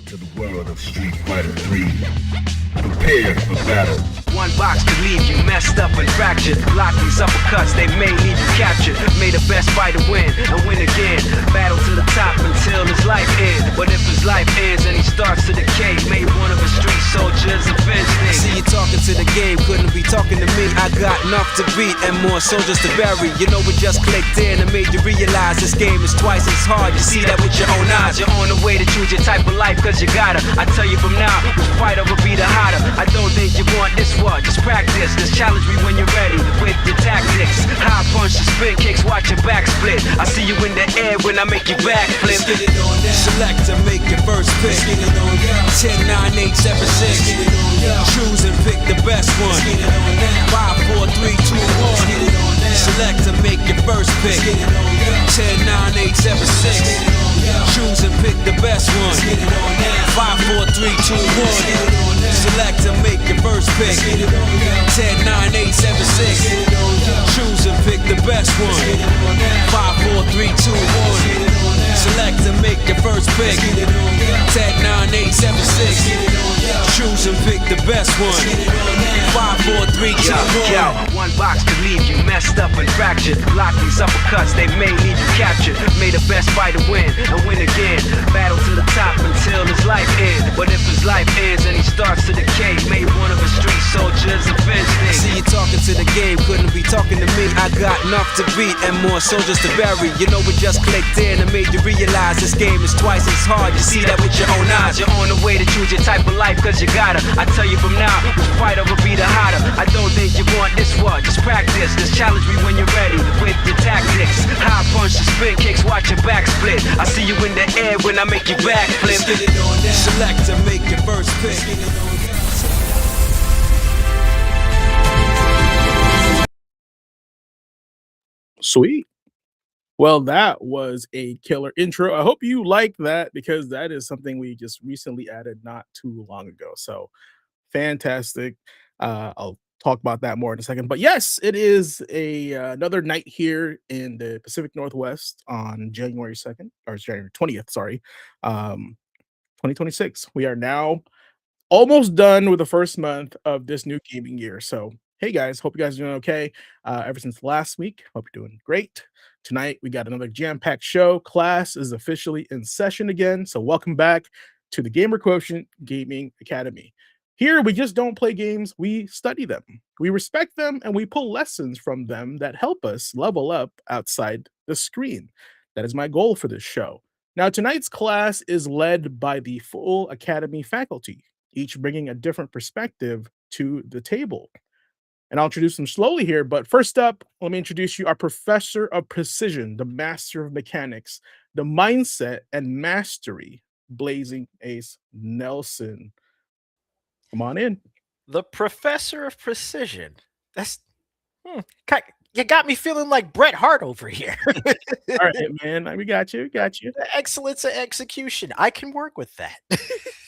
to the world of Street Fighter 3. Prepare for battle. One box could leave you messed up and fractured. Block these uppercuts, they may leave you captured. May the best fighter win and win again. Battle to the top until his life ends. But if his life ends and he starts to decay, may one of his street soldiers avenge things. See you talking to the game, couldn't be talking to me. I got enough to beat and more soldiers to bury. You know we just clicked in and made you realize this game is twice as hard. You see that with your own eyes. You're on the way to choose your type of life cause you gotta. I tell you from now, which fighter will be the hotter. I don't think you want this one, just practice. Just challenge me when you're ready with your tactics. High punch, the spin kicks, watch your back split. I see you in the air when I make you back flip. Select to make your first pick. 10, 9, 8, 7, 6. Choose and pick the best one. 5, 4, 3, 2, 1. Select to make your first pick. 10, 9, 8, 7, 6. Choose and pick the best one. 5, 4, 3, 2, 1. Select to make your first pick. 10, 9, 8, 7, 6. Choose and pick the best one. 5, 4, 3, 2, 1. Select to make your first pick. 10, 9, 8, 7, 6. Choose and pick the best one. 5, 4, 3, 2, 1. One box could leave you messed up and fractured. Block these uppercuts, they may leave you captured. May the best fighter win and win again. Battle to the top until his life ends. But if his life ends and he starts to decay, may one of his street soldiers avenge things. See you talking to the game, couldn't be talking to me. I got enough to beat and more soldiers to bury. You know we just clicked in and made you realize this game is twice as hard. You see that with your own eyes. You're on the way to choose your type of life cause you gotta. I tell you from now, which fighter will be the hotter. I don't think you want this one, just practice. Just challenge me when you're ready with your tactics. High punch, the spin kicks, watch your back split. I see you in the air when I make you back flip. Select to make your first pick. Sweet. Well, that was a killer intro. I hope you like that because that is something we just recently added not too long ago. So fantastic. I'll talk about that more in a second. But yes, it is a another night here in the Pacific Northwest on January 2nd or January 20th, sorry. 2026. We are now almost done with the first month of this new gaming year. So, hey guys, hope you guys are doing okay. Ever since last week, hope you're doing great. Tonight, we got another jam-packed show. Class is officially in session again. So, welcome back to the Gamer Quotient Gaming Academy. Here, we just don't play games, we study them. We respect them and we pull lessons from them that help us level up outside the screen. That is my goal for this show. Now, tonight's class is led by the full Academy faculty, each bringing a different perspective to the table. And I'll introduce them slowly here, but first up, let me introduce you our professor of precision, the master of mechanics, the mindset and mastery, Blazing Ace Nelson. Come on in. The professor of precision. That's you got me feeling like Bret Hart over here. All right, man. We got you. The excellence of execution. I can work with that.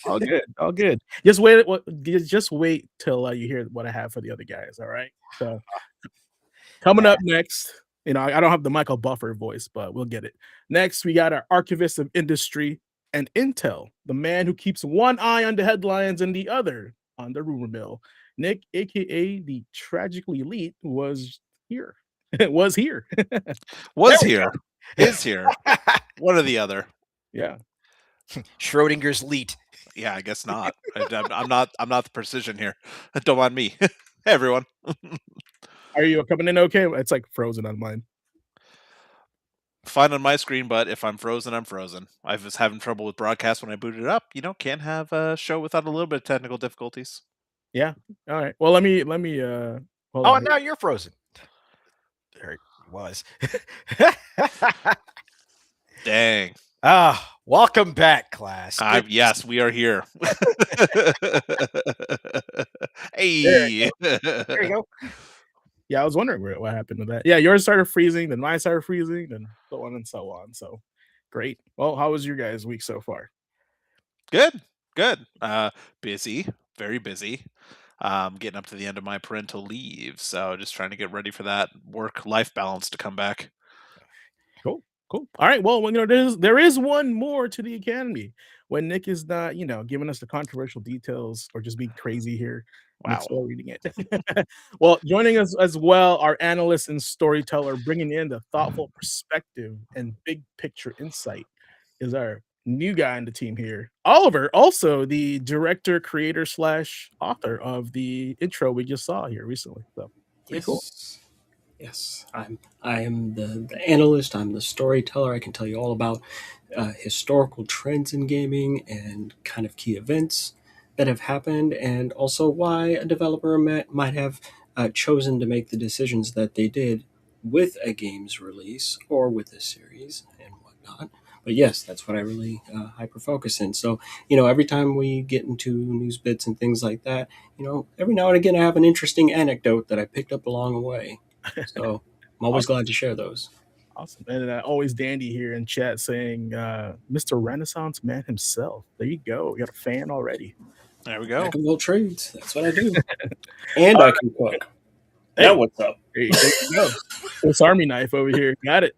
All good. All good. Just wait till you hear what I have for the other guys. All right. So coming up next, I don't have the Michael Buffer voice, but we'll get it. Next, we got our archivist of industry and intel, the man who keeps one eye on the headlines and the other on the rumor mill. Nick, aka the tragically elite, was here. Was here. Was here. Is here. One or the other. Yeah. Schrodinger's leet. Yeah, I guess not. I'm not the precision here. Don't mind me. Hey everyone. Are you coming in okay? It's like frozen on mine. Fine on my screen, but if I'm frozen, I'm frozen. I was having trouble with broadcast when I booted it up. Can't have a show without a little bit of technical difficulties. Yeah. All right. Well, let me hold on. Now you're frozen. There it was. Dang. Welcome back, class. Yes, we are here. Hey. There you go. Yeah, I was wondering what happened to that. Yeah, yours started freezing, then mine started freezing, then so on and so on. So great. Well, how was your guys' week so far? Good. Busy, very busy. Getting up to the end of my parental leave, so just trying to get ready for that work-life balance to come back. Cool. Cool. All right. Well, there is one more to the Academy when Nick is not, giving us the controversial details or just being crazy here. Nick's Wow. still reading it. Well, joining us as well, our analyst and storyteller, bringing in the thoughtful perspective and big picture insight, is our new guy on the team here, Oliver. Also, the director, creator / author of the intro we just saw here recently. So pretty cool. Yes, I am the analyst. I'm the storyteller. I can tell you all about historical trends in gaming and kind of key events that have happened, and also why a developer might have chosen to make the decisions that they did with a game's release or with a series and whatnot. But yes, that's what I really hyper focus in. So, every time we get into news bits and things like that, every now and again I have an interesting anecdote that I picked up along the way. So I'm always glad to share those. Awesome. And always Dandy here in chat saying, Mr. Renaissance Man himself. There you go. We got a fan already. There we go. Jack of all trades. That's what I do. And I can cook. Hey. Now what's up? There you go. Swiss Army knife over here. Got it.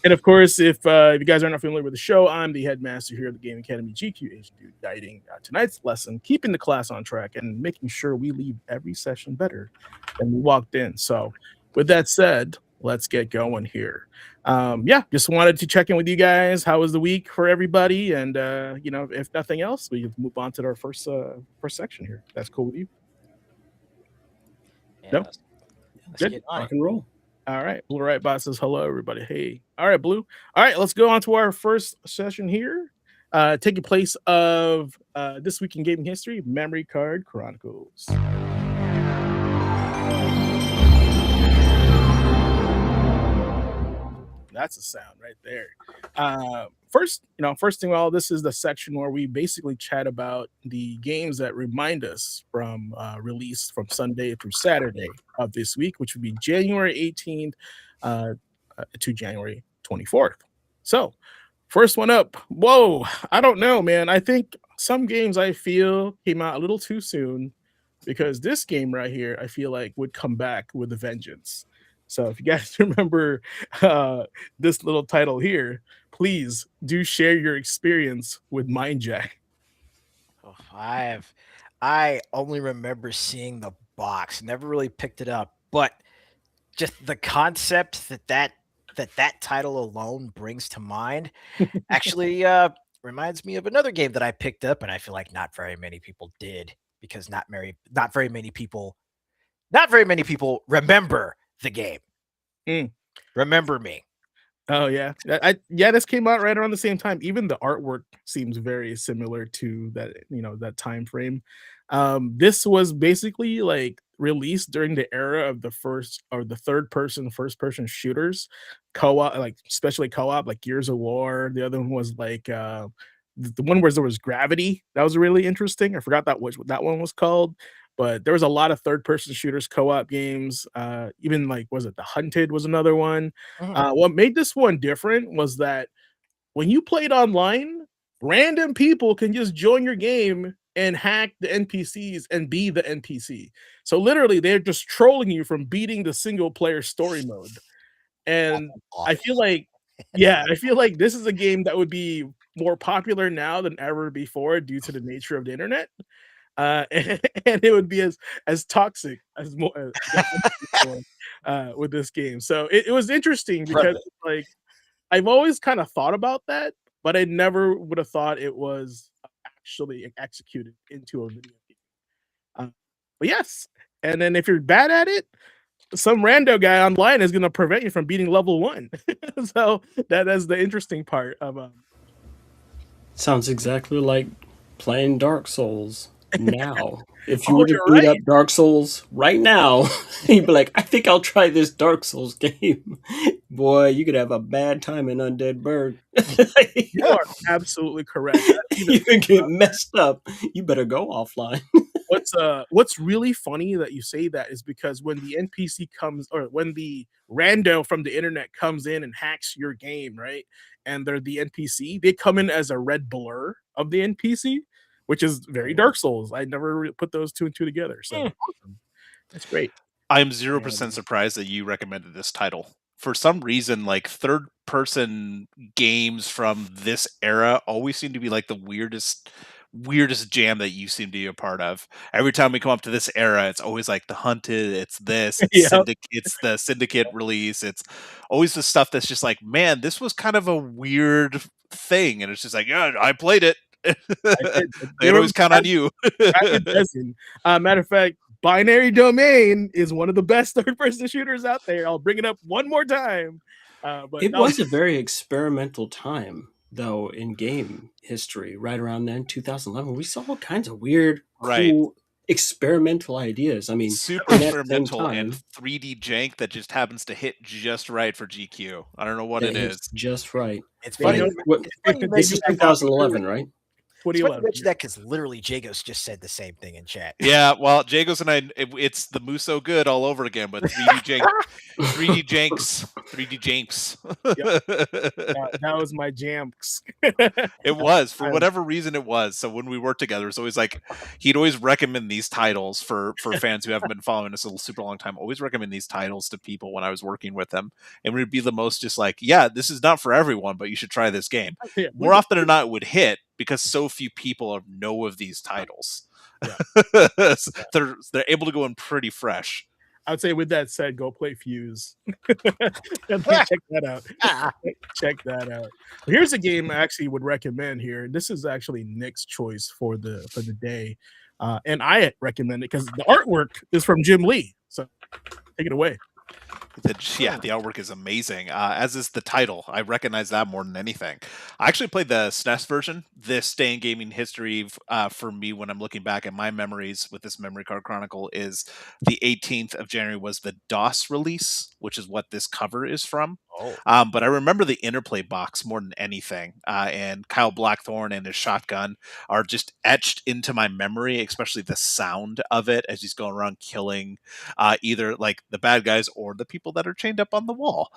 And of course, if you guys are not familiar with the show, I'm the headmaster here at the Gaming Academy, GQAzndood, guiding tonight's lesson, keeping the class on track, and making sure we leave every session better than we walked in. So with that said, let's get going here. Just wanted to check in with you guys. How was the week for everybody? And if nothing else, we move on to our first section here. That's cool with you? Yeah, No? let's Good. get on Rock it. and roll. All right. Blue Right Bot says hello, everybody. Hey. All right, Blue. All right, let's go on to our first session here. Taking place of This Week in Gaming History, Memory Card Chronicles. That's a sound right there. First thing of all, this is the section where we basically chat about the games that remind us from release from Sunday through Saturday of this week, which would be January 18th to January 24th. So, first one up. Whoa, I don't know, man. I think some games I feel came out a little too soon because this game right here, I feel like would come back with a vengeance. So if you guys remember this little title here, please do share your experience with Mind Jack. Oh, I only remember seeing the box, never really picked it up, but just the concept that title alone brings to mind actually reminds me of another game that I picked up, and I feel like not very many people did because not very many people remember the game. Remember Me. Oh yeah, this came out right around the same time. Even the artwork seems very similar to that, that time frame. This was basically like released during the era of the first person shooters, co-op, like especially co-op, like Gears of War. The other one was like the one where there was Gravity. That was really interesting. I forgot what that one was called. But there was a lot of third-person shooters, co-op games. Even like, was it The Hunted was another one. What made this one different was that when you played online, random people can just join your game and hack the NPCs and be the NPC. So literally, they're just trolling you from beating the single-player story mode. And I feel like, this is a game that would be more popular now than ever before due to the nature of the internet. And it would be as toxic as more with this game. So it was interesting because like I've always kind of thought about that, but I never would have thought it was actually executed into a video game. But yes, and then if you're bad at it, some rando guy online is going to prevent you from beating level 1. So that's the interesting part of Sounds exactly like playing Dark Souls now. If you were to boot up Dark Souls right now, you'd be like, I think I'll try this Dark Souls game. Boy, you could have a bad time in Undead Bird. You are absolutely correct. You could get messed up. You better go offline. What's really funny that you say that is because when the NPC comes, or when the rando from the internet comes in and hacks your game, right? And they're the NPC, they come in as a red blur of the NPC, which is very Dark Souls. I never put those two and two together. So awesome. That's great. I'm 0% surprised that you recommended this title for some reason, like third person games from this era always seem to be like the weirdest jam that you seem to be a part of. Every time we come up to this era, it's always like the Hunted, it's this, Yep. It's the Syndicate release, it's always the stuff that's just like, man, this was kind of a weird thing, and it's just like, yeah, I played it. They'd always count on you. A dozen. Matter of fact, Binary Domain is one of the best third-person shooters out there. I'll bring it up one more time. But It was a very experimental time, though, in game history. Right around then, 2011, we saw all kinds of weird, Right. cool, experimental ideas. I mean, super in that same experimental time, and 3D jank that just happens to hit just right for GQ. I don't know what it it hits is. just right. It's Yeah, funny. you know, What- It's funny you This is mention that. 2011, right? what do It's you funny love? you mention that because literally Jagos just said the same thing in chat. Yeah, well, Jagos and I, it's the Muso good all over again, but 3D janks. That was my jams. It was, for whatever reason it was. So when we worked together, it's always like he'd always recommend these titles for fans who haven't been following us a super long time. Always recommend these titles to people when I was working with them, and we'd be the most just like, yeah, this is not for everyone, but you should try this game. Yeah, More often than not, it would hit because so few people know of these titles. So they're able to go in pretty fresh. I would say, with that said, go play Fuse. Check that out. Check that out. Here's a game I actually would recommend here. This is actually Nick's choice for the day, and I recommend it because the artwork is from Jim Lee. So take it away. The artwork is amazing, as is the title. I recognize that more than anything. I actually played the SNES version. This day in gaming history, for me, when I'm looking back at my memories with this Memory Card Chronicle, is the 18th of January was the DOS release, which is what this cover is from. But I remember the Interplay box more than anything, and Kyle Blackthorne and his shotgun are just etched into my memory, especially the sound of it as he's going around killing either like the bad guys or the people that are chained up on the wall,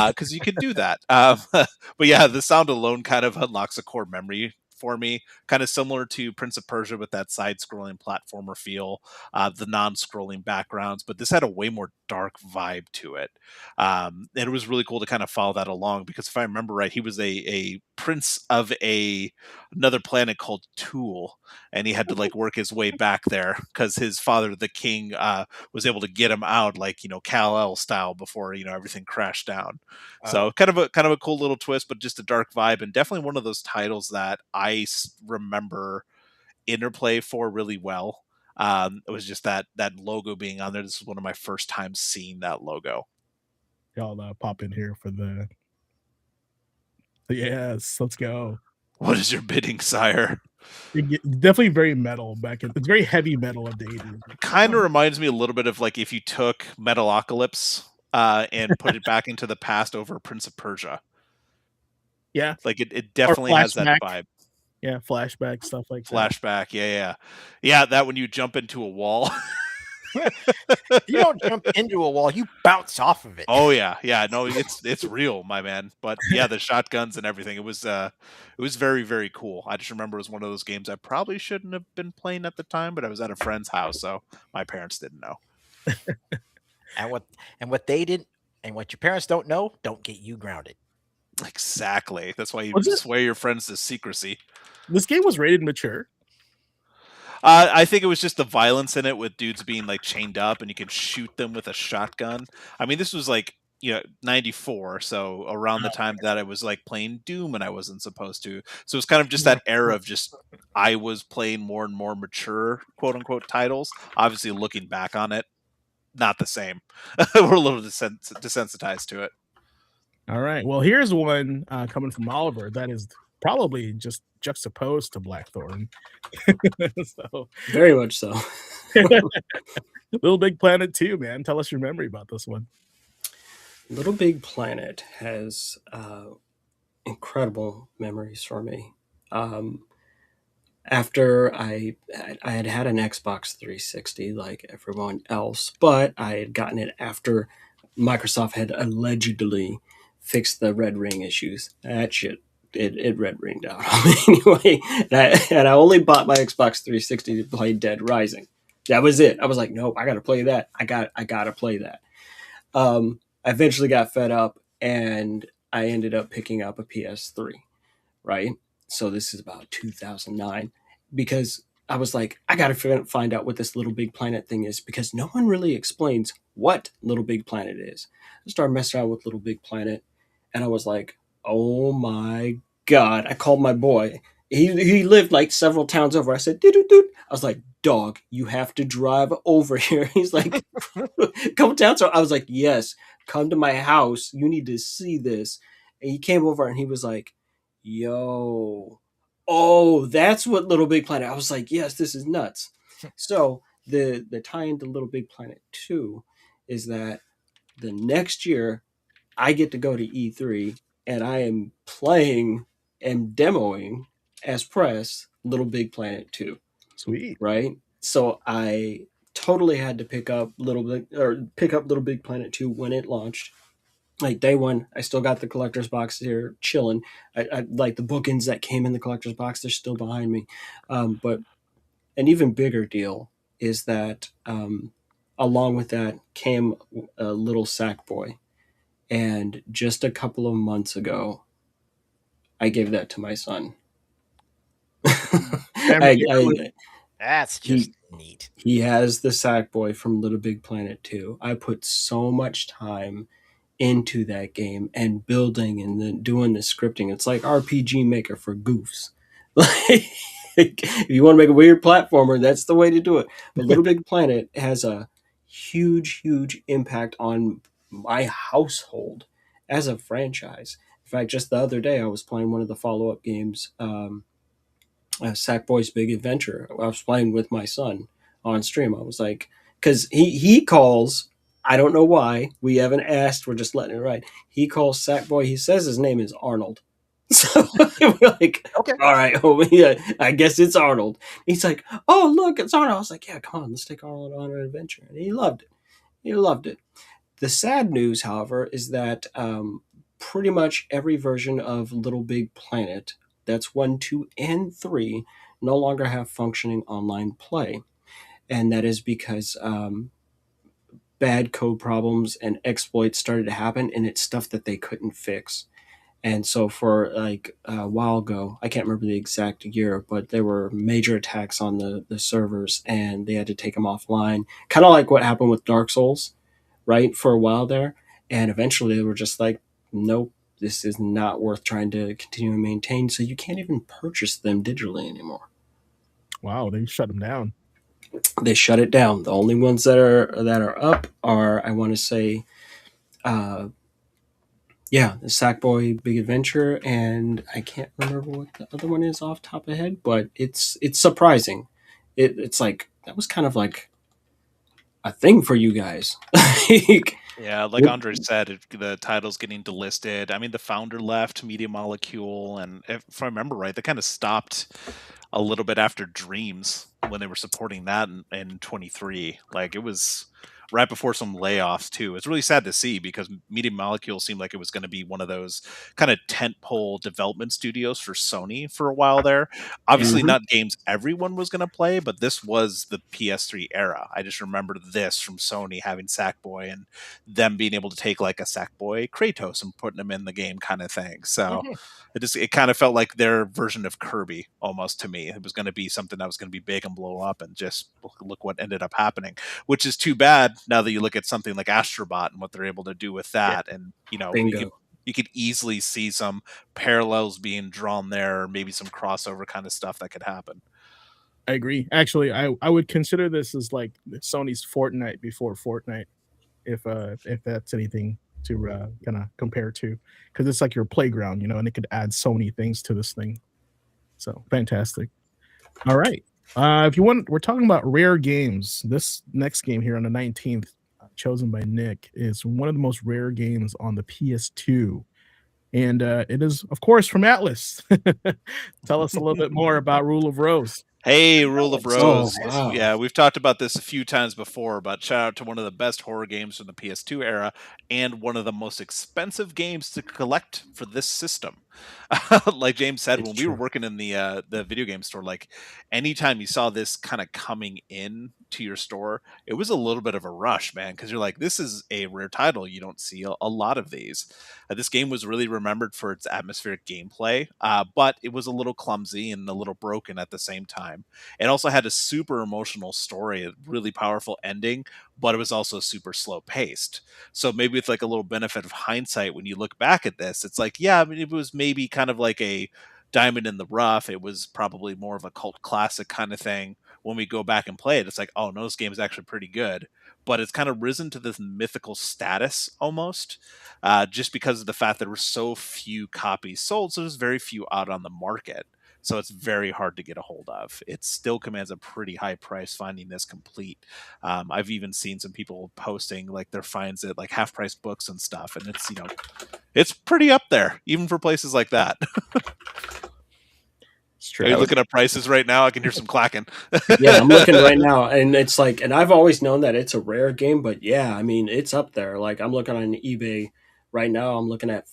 because you can do that. But yeah, the sound alone kind of unlocks a core memory for me, kind of similar to Prince of Persia with that side-scrolling platformer feel, the non-scrolling backgrounds, but this had a way more dark vibe to it. And it was really cool to kind of follow that along, because if I remember right, he was a prince of another planet called Tool, and he had to like work his way back there because his father, the king, was able to get him out, like, Kal-El style, before everything crashed down. So kind of a cool little twist, but just a dark vibe, and definitely one of those titles that I remember Interplay for really well. It was just that logo being on there. This was one of my first times seeing that logo. Y'all pop in here for the yes. Let's go. What is your bidding, sire? Definitely very metal it's very heavy metal of the 80s. Kind of reminds me a little bit of like if you took Metalocalypse and put it back into the past over Prince of Persia. Yeah. Like it definitely has that vibe. Yeah, flashback, stuff like Flashback, yeah. That when you jump into a wall. You don't jump into a wall, you bounce off of it. Oh yeah. No, it's real, my man. But yeah, the shotguns and everything. It was very, very cool. I just remember it was one of those games I probably shouldn't have been playing at the time, but I was at a friend's house, so my parents didn't know. And what they didn't, and what your parents don't know, don't get you grounded. Exactly. That's why you swear your friends to secrecy. This game was rated mature. I think it was just the violence in it, with dudes being like chained up and you can shoot them with a shotgun. I mean, this was like 94, so around the time that I was like playing Doom and I wasn't supposed to. So it's kind of just that era of just I was playing more and more mature, quote unquote, titles. Obviously, looking back on it, not the same. We're a little desensitized to it. All right. Well, here's one coming from Oliver that is probably just juxtaposed to Blackthorn. So Very much so. Little Big Planet 2, man. Tell us your memory about this one. Little Big Planet has incredible memories for me. After I had an Xbox 360 like everyone else, but I had gotten it after Microsoft had allegedly fixed the red ring issues. That shit, it red ringed out on me anyway. And I only bought my Xbox 360 to play Dead Rising. That was it. I was like, nope, I got to play that. I got to play that. I eventually got fed up and I ended up picking up a PS3, right? So this is about 2009 because I was like, I got to find out what this Little Big Planet thing is because no one really explains what Little Big Planet is. I started messing around with Little Big Planet and I was like, oh my God. I called my boy. He lived like several towns over. I said, dude. I was like, dog, you have to drive over here. He's like, come down. So I was like, yes, come to my house. You need to see this. And he came over and he was like, yo, oh, that's what Little Big Planet. I was like, yes, this is nuts. So the tie into Little Big Planet 2 is that the next year I get to go to E3 and I am playing and demoing as press Little Big Planet 2. Sweet. Right? So I totally had to pick up Little Big Planet 2 when it launched. Like day one, I still got the collector's box here chilling. I like the bookends that came in the collector's box, they're still behind me. But an even bigger deal is that along with that came a little Sackboy. And just a couple of months ago, I gave that to my son. That's just neat. He has the Sackboy from Little Big Planet 2. I put so much time into that game and building and then doing the scripting. It's like RPG Maker for goofs. Like, if you want to make a weird platformer, that's the way to do it. But Little Big Planet has a huge impact on my household as a franchise. In fact, just the other day, I was playing one of the follow-up games, Sackboy's Big Adventure. I was playing with my son on stream. I was like, because he calls, I don't know why, we haven't asked, we're just letting it ride. He calls Sackboy, he says his name is Arnold. So we're like, Okay. All right, yeah, I guess it's Arnold. He's like, oh, look, it's Arnold. I was like, yeah, come on, let's take Arnold on an adventure. And he loved it. The sad news, however, is that pretty much every version of Little Big Planet, that's 1, 2, and 3, no longer have functioning online play. And that is because bad code problems and exploits started to happen, and it's stuff that they couldn't fix. And so for like a while ago, I can't remember the exact year, but there were major attacks on the servers and they had to take them offline. Kind of like what happened with Dark Souls, right? For a while there. And eventually they were just like, nope, this is not worth trying to continue to maintain. So you can't even purchase them digitally anymore. Wow, they shut them down. They shut it down. The only ones that are up are, I want to say, the Sackboy Big Adventure, and I can't remember what the other one is off the top of the head, but it's surprising. It's like, that was kind of like a thing for you guys. Yeah, like Andre said, the title's getting delisted. I mean, the founder left, Media Molecule, and if I remember right, they kind of stopped a little bit after Dreams when they were supporting that in 23. Like, it was right before some layoffs too. It's really sad to see because Media Molecule seemed like it was going to be one of those kind of tentpole development studios for Sony for a while there. Obviously not games everyone was going to play, but this was the PS3 era. I just remember this from Sony having Sackboy and them being able to take like a Sackboy Kratos and putting him in the game kind of thing. So it kind of felt like their version of Kirby almost to me. It was going to be something that was going to be big and blow up, and just look what ended up happening, which is too bad now that you look at something like Astrobot and what they're able to do with that. And, you know, you could easily see some parallels being drawn there, or maybe some crossover kind of stuff that could happen. I agree. Actually, I would consider this as like Sony's Fortnite before Fortnite, if that's anything to kind of compare to, because it's like your playground, you know, and it could add so many things to this thing. So fantastic. All right. If you want, we're talking about rare games. This next game here on the 19th, chosen by Nick, is one of the most rare games on the PS2. And it is, of course, from Atlas. Tell us a little bit more about Rule of Rose. Hey, Rule of Rose. Oh, wow. Yeah, we've talked about this a few times before, but shout out to one of the best horror games from the PS2 era and one of the most expensive games to collect for this system. Like James said, It's when we were true. working in the video game store, like anytime you saw this kind of coming in to your store, it was a little bit of a rush, man, because you're like, this is a rare title. You don't see a lot of these. This game was really remembered for its atmospheric gameplay, but it was a little clumsy and a little broken at the same time. It also had a super emotional story, a really powerful ending, but it was also super slow paced. So maybe with like a little benefit of hindsight, when you look back at this, it's like, yeah, I mean, it was maybe kind of like a diamond in the rough. It was probably more of a cult classic kind of thing. When we go back and play it, it's like, oh no, this game is actually pretty good. But it's kind of risen to this mythical status almost, just because of the fact that there were so few copies sold. So there's very few out on the market. So it's very hard to get a hold of. It still commands a pretty high price finding this complete. I've even seen some people posting like their finds at like half price books and stuff, and it's it's pretty up there even for places like that. It's true. Are you looking at prices right now? I can hear some clacking. Yeah, I'm looking right now, and it's like, and I've always known that it's a rare game, but yeah, I mean, it's up there. Like I'm looking on eBay right now. I'm looking at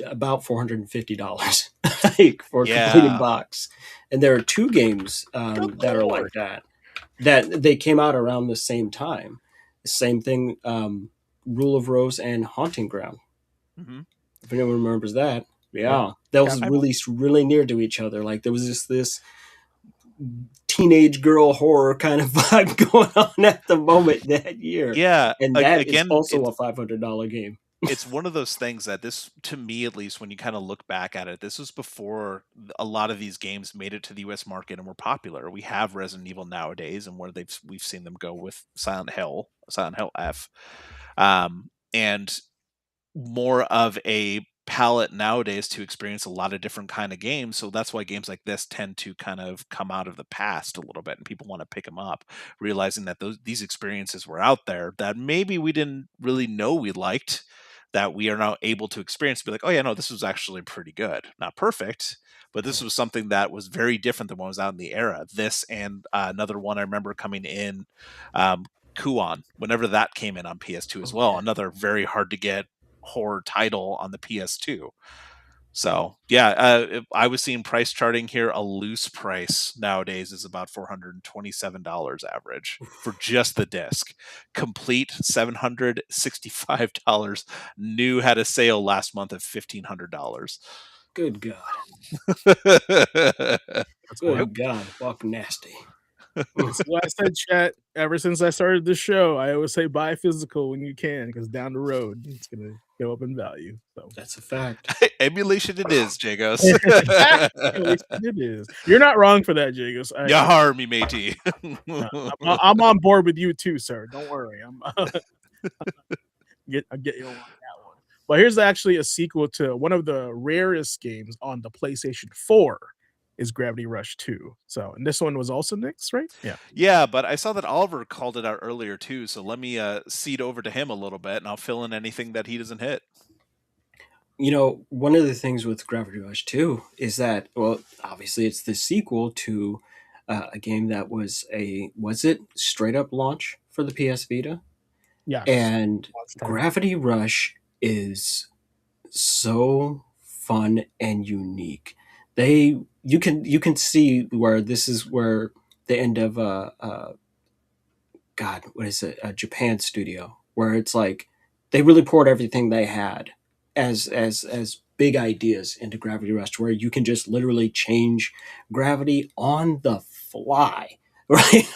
about $450 like for a completed Yeah. box, and there are two games that are like that. That they came out around the same time. Same thing, Rule of Rose and Haunting Ground. Mhm. If anyone remembers that, yeah, Yeah. that was Yeah, released really near to each other. Like there was just this teenage girl horror kind of vibe going on at the moment that year, Yeah. and that is Again, also a $500 game. it's one of those things that this, to me at least, when you kind of look back at it, this was before a lot of these games made it to the US market and were popular. We have Resident Evil nowadays, and where we've seen them go with Silent Hill F, and more of a palette nowadays to experience a lot of different kind of games. So that's why games like this tend to kind of come out of the past a little bit, and people want to pick them up, realizing that these experiences were out there that maybe we didn't really know we liked, that we are now able to experience, be like, oh yeah, no, this was actually pretty good. Not perfect, but this was something that was very different than what was out in the era. This and another one I remember coming in, Kuon, whenever that came in on PS2 as well. Yeah. Another very hard to get horror title on the PS2. So yeah, I was seeing price charting here. A loose price nowadays is about $427 average for just the disc. Complete $765. New had a sale last month of $1,500. Good God, That's wild. good God, fuck nasty. That's what I said, chat. Ever since I started this show, I always say buy physical when you can, because down the road it's gonna go up in value. So That's a fact. Emulation it is, Jagos. it is. You're not wrong for that, Jagos. You harm me, matey. I'm on board with you too, sir. Don't worry. I'll get you on that one. But here's actually a sequel to one of the rarest games on the PlayStation 4. Is Gravity Rush 2. So, and this one was also Nick's, right? Yeah. Yeah, but I saw that Oliver called it out earlier too, so let me cede over to him a little bit, and I'll fill in anything that he doesn't hit. You know, one of the things with Gravity Rush 2 is that, well, obviously it's the sequel to a game that was it straight up launch for the PS Vita? Yeah. And Gravity Rush is so fun and unique. You can see where this is where the end of God, what is it? A Japan studio, where it's like they really poured everything they had as big ideas into Gravity Rush, where you can just literally change gravity on the fly, right?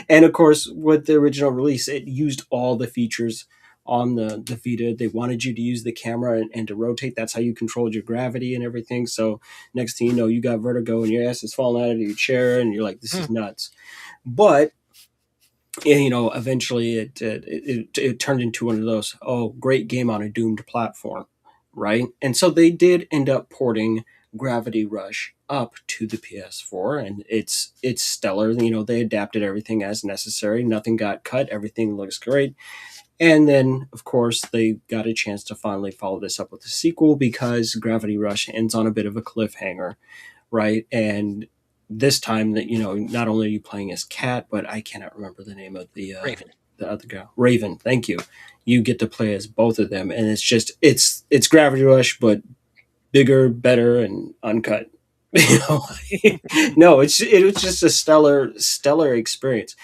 And of course, with the original release, it used all the features on the Vita. They wanted you to use the camera and to rotate. That's how you controlled your gravity and everything. So next thing you know, you got vertigo and your ass is falling out of your chair, and you're like, "This is nuts." But you know, eventually it turned into one of those, oh, great game on a doomed platform, right? And so they did end up porting Gravity Rush up to the PS4, and it's stellar. You know, they adapted everything as necessary. Nothing got cut. Everything looks great. And then, of course, they got a chance to finally follow this up with a sequel, because Gravity Rush ends on a bit of a cliffhanger, right? And this time, that, you know, not only are you playing as Cat, but I cannot remember the name of the Raven. the other girl, Raven. Thank you. You get to play as both of them, and it's just it's Gravity Rush, but bigger, better, and uncut. You know, no, it was just a stellar experience.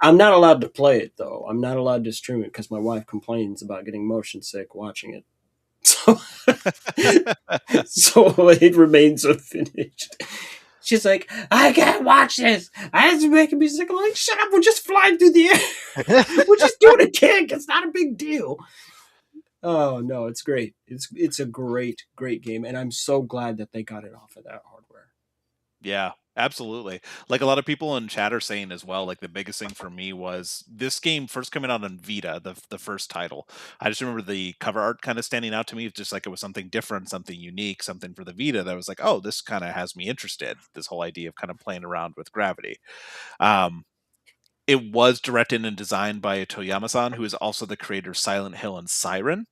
I'm not allowed to play it though. I'm not allowed to stream it because my wife complains about getting motion sick watching it. So, so it remains unfinished. She's like, I can't watch this. It's making me sick. I'm like, shut up. We're just flying through the air. We're just doing a gig. It's not a big deal. Oh no, it's great. It's a great game, and I'm so glad that they got it off of that hardware. Yeah, absolutely. Like a lot of people in chat are saying as well, like the biggest thing for me was this game first coming out on Vita, the first title. I just remember the cover art kind of standing out to me, just like it was something different, something unique, something for the Vita that was like, oh, this kind of has me interested. This whole idea of kind of playing around with gravity. Um, it was directed and designed by Toyama-san, who is also the creator of Silent Hill and Siren.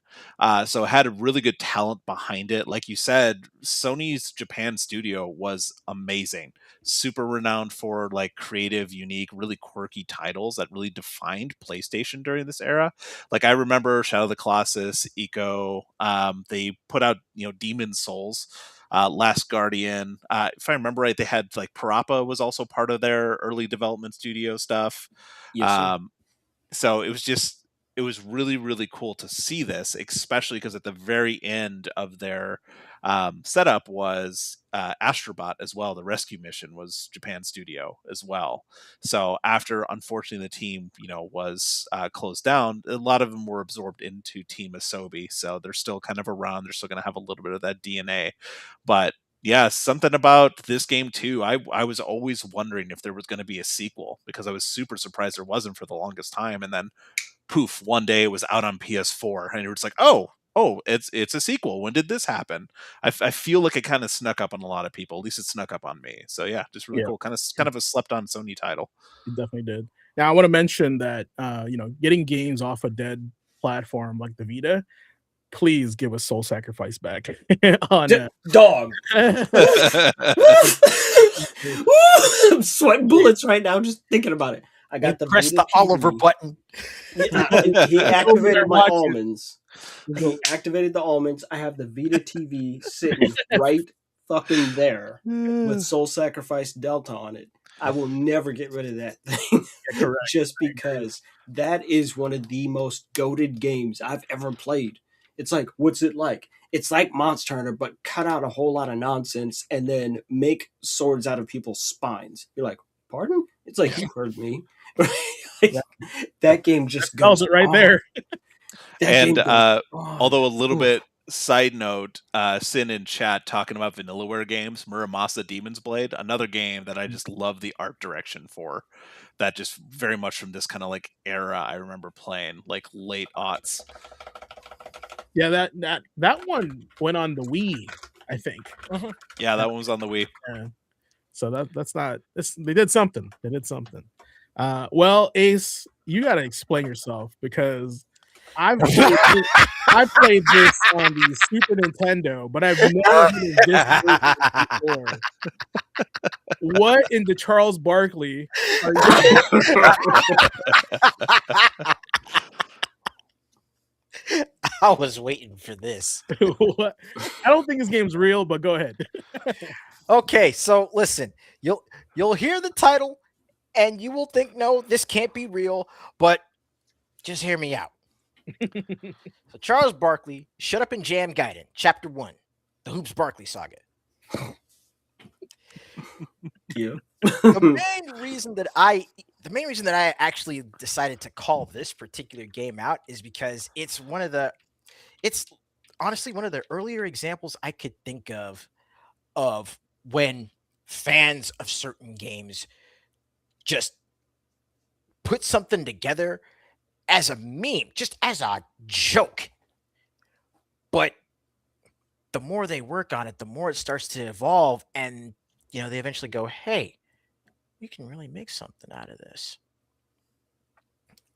So it had a really good talent behind it. Like you said, Sony's Japan studio was amazing. Super renowned for like creative, unique, really quirky titles that really defined PlayStation during this era. Like I remember Shadow of the Colossus, Ico. They put out, Demon Souls. Last Guardian. If I remember right, they had like Parappa was also part of their early development studio stuff. Yes, sir. So it was really, really cool to see this, especially because at the very end of their setup was Astrobot as well. The rescue mission was Japan Studio as well. So after, unfortunately, the team, was closed down, a lot of them were absorbed into Team Asobi. So they're still kind of around. They're still going to have a little bit of that DNA. But yeah, something about this game too. I was always wondering if there was going to be a sequel because I was super surprised there wasn't for the longest time. And then poof, one day it was out on PS4 and it was like, oh, it's a sequel. When did this happen? I feel like it kind of snuck up on a lot of people. At least it snuck up on me. So yeah, just really Yeah. cool. Kind of a slept on Sony title. It definitely did. Now I want to mention that getting games off a dead platform like the Vita, please give us Soul Sacrifice back on dog. I'm sweating bullets right now just thinking about it. I got the press Vita the TV. Oliver button. He activated my almonds. He activated the almonds. I have the Vita TV sitting right fucking there with Soul Sacrifice Delta on it. I will never get rid of that thing. Just because that is one of the most goated games I've ever played. It's like, what's it like? It's like Monster Hunter, but cut out a whole lot of nonsense and then make swords out of people's spines. You're like, pardon? It's like, you heard me. That game just goes it right on. there. And although a little bit side note, Sin in chat talking about Vanillaware games, Muramasa Demon's Blade, another game that I just love the art direction for. That just very much from this kind of like era I remember playing, like late aughts. Yeah, that one went on the Wii, I think. Yeah, that one was on the Wii. Yeah. So that's not. They did something. They did something. Well, Ace, you got to explain yourself because I've played this on the Super Nintendo, but I've never heard of this before. What in the Charles Barkley are you? I was waiting for this. What? I don't think this game's real, but go ahead. Okay, so listen, you'll hear the title and you will think, no, this can't be real, but just hear me out. So Charles Barkley, Shut Up and Jam Gaiden, Chapter 1, the Hoops Barkley Saga. Yeah. The main reason that I actually decided to call this particular game out is because it's honestly one of the earlier examples I could think of when fans of certain games just put something together as a meme, just as a joke. But the more they work on it, the more it starts to evolve, and they eventually go, hey, we can really make something out of this.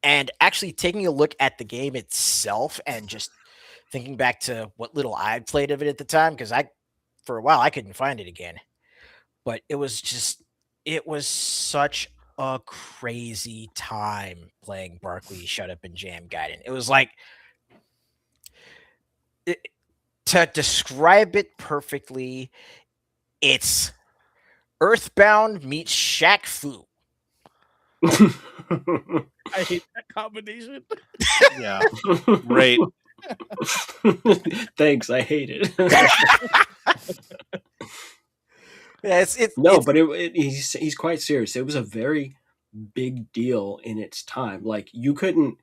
And actually taking a look at the game itself and just thinking back to what little I played of it at the time, because for a while I couldn't find it again. But it was such a crazy time playing Barkley Shut Up and Jam Gaiden. It was like To describe it perfectly, it's Earthbound meets Shaq Fu. I hate that combination. Yeah. Right. Thanks, I hate it. Yeah, it's No, but he's quite serious. It was a very big deal in its time. Like, you couldn't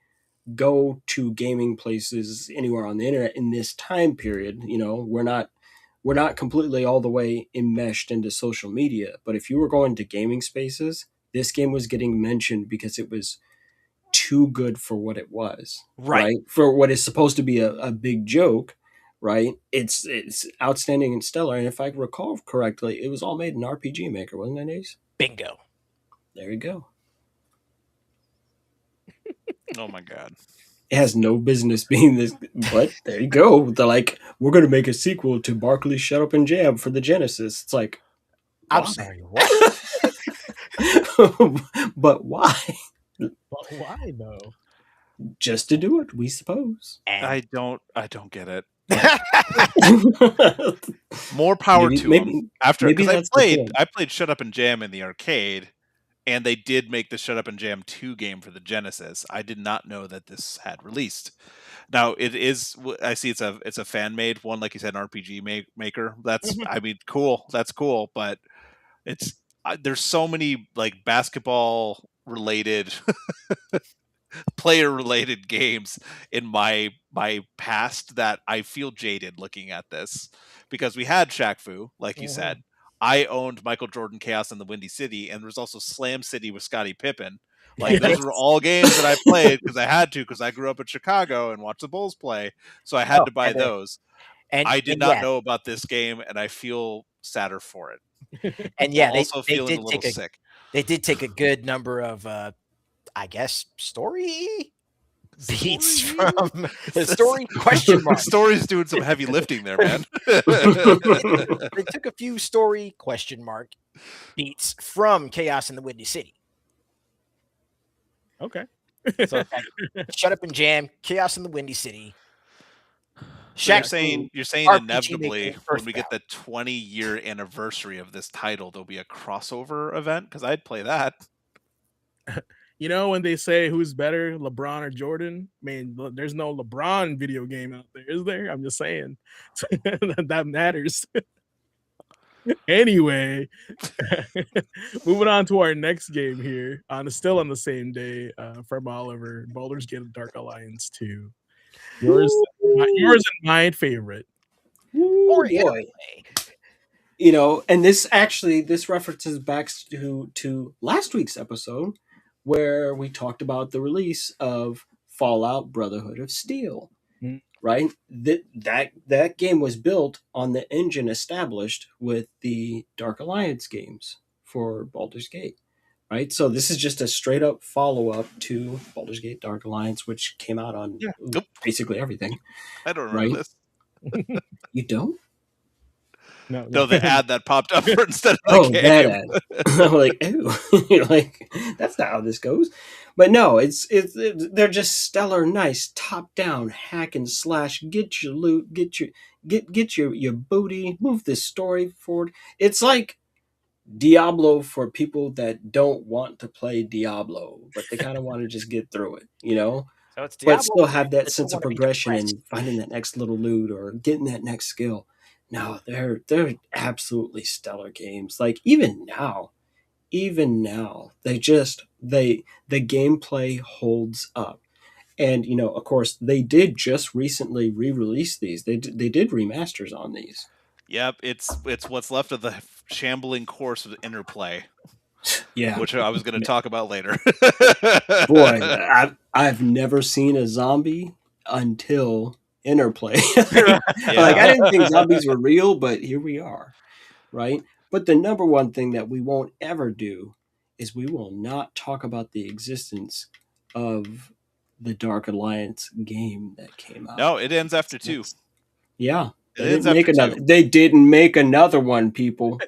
go to gaming places anywhere on the internet in this time period. You know, we're not completely all the way enmeshed into social media, but if you were going to gaming spaces, this game was getting mentioned because it was too good for what it was. Right. For what is supposed to be a big joke. Right, it's outstanding and stellar, and if I recall correctly, it was all made in RPG Maker, wasn't it, Ace? Bingo. There you go. Oh my god. It has no business being this, but there you go. They're like, we're going to make a sequel to Barkley's Shut Up and Jam for the Genesis. It's like, I'm why? sorry, what? But why? But why though? Just to do it, we suppose. And I don't get it. More power to them. After, maybe because that's the point. I played Shut Up and Jam in the arcade, and they did make the Shut Up and Jam 2 game for the Genesis. I did not know that this had released. Now it is. I see it's a fan made one, like you said, an RPG maker. That's I mean, cool. That's cool, but it's there's so many like basketball related. Player related games in my past that I feel jaded looking at this, because we had Shaq Fu, like you said. I owned Michael Jordan Chaos in the Windy City, and there was also Slam City with Scottie Pippen. Like, those were all games that I played because I had to, because I grew up in Chicago and watched the Bulls play, so I had to buy those. And I did not know about this game, and I feel sadder for it. And yeah, I'm also they feeling did a little sick. They did take a good number of I guess story beats from the story question mark. Story's doing some heavy lifting there, man. They took a few story question mark beats from Chaos in the Windy City. Okay. So Shut Up and Jam, Chaos in the Windy City. You're saying RPG inevitably making when we get Earthbound. the 20-year anniversary of this title, there'll be a crossover event? Because I'd play that. You know, when they say who's better, LeBron or Jordan, I mean, there's no LeBron video game out there, is there? I'm just saying. That matters. Anyway, moving on to our next game here, still on the same day, from Oliver, Baldur's Gate Dark Alliance 2. Yours and my favorite. Or boy. You know, and this references back to last week's episode, where we talked about the release of Fallout Brotherhood of Steel. Right? That game was built on the engine established with the Dark Alliance games for Baldur's Gate. Right? So this is just a straight up follow-up to Baldur's Gate Dark Alliance, which came out on basically everything. I don't remember this. You don't? No, the ad that popped up instead of the game. That ad. I'm like, ew. You're like, that's not how this goes. But no, they're just stellar, nice, top down, hack and slash, get your loot, get your booty, move this story forward. It's like Diablo for people that don't want to play Diablo, but they kind of want to just get through it, you know? So it's Diablo, but still have that sense of wanna be progression depressed. and finding that next little loot or getting that next skill. No, they're absolutely stellar games. Like, even now, the gameplay holds up. And, you know, of course, they did just recently re-release these. They did remasters on these. Yep, it's what's left of the shambling course of interplay. Yeah, which I was going to talk about later. Boy, I've never seen a zombie until interplay. Like, I didn't think zombies were real, but here we are, right? But the number one thing that we won't ever do is we will not talk about the existence of the Dark Alliance game that came out. No, it ends after 2. Yeah. They didn't make another one, people.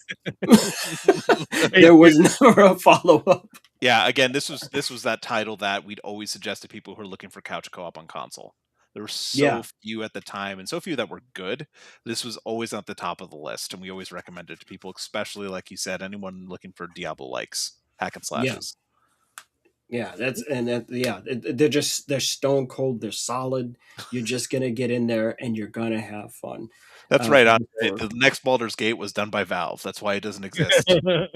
There was never a follow-up. Yeah, again, this was that title that we'd always suggest to people who are looking for couch co-op on console. There were Yeah. so few at the time, and so few that were good. This was always at the top of the list, and we always recommend it to people, especially like you said, anyone looking for Diablo likes hack and Yeah. slashes. Yeah, they're stone cold. They're solid. You're just gonna get in there and you're gonna have fun. That's right. And for- The next Baldur's Gate was done by Valve. That's why it doesn't exist. You know,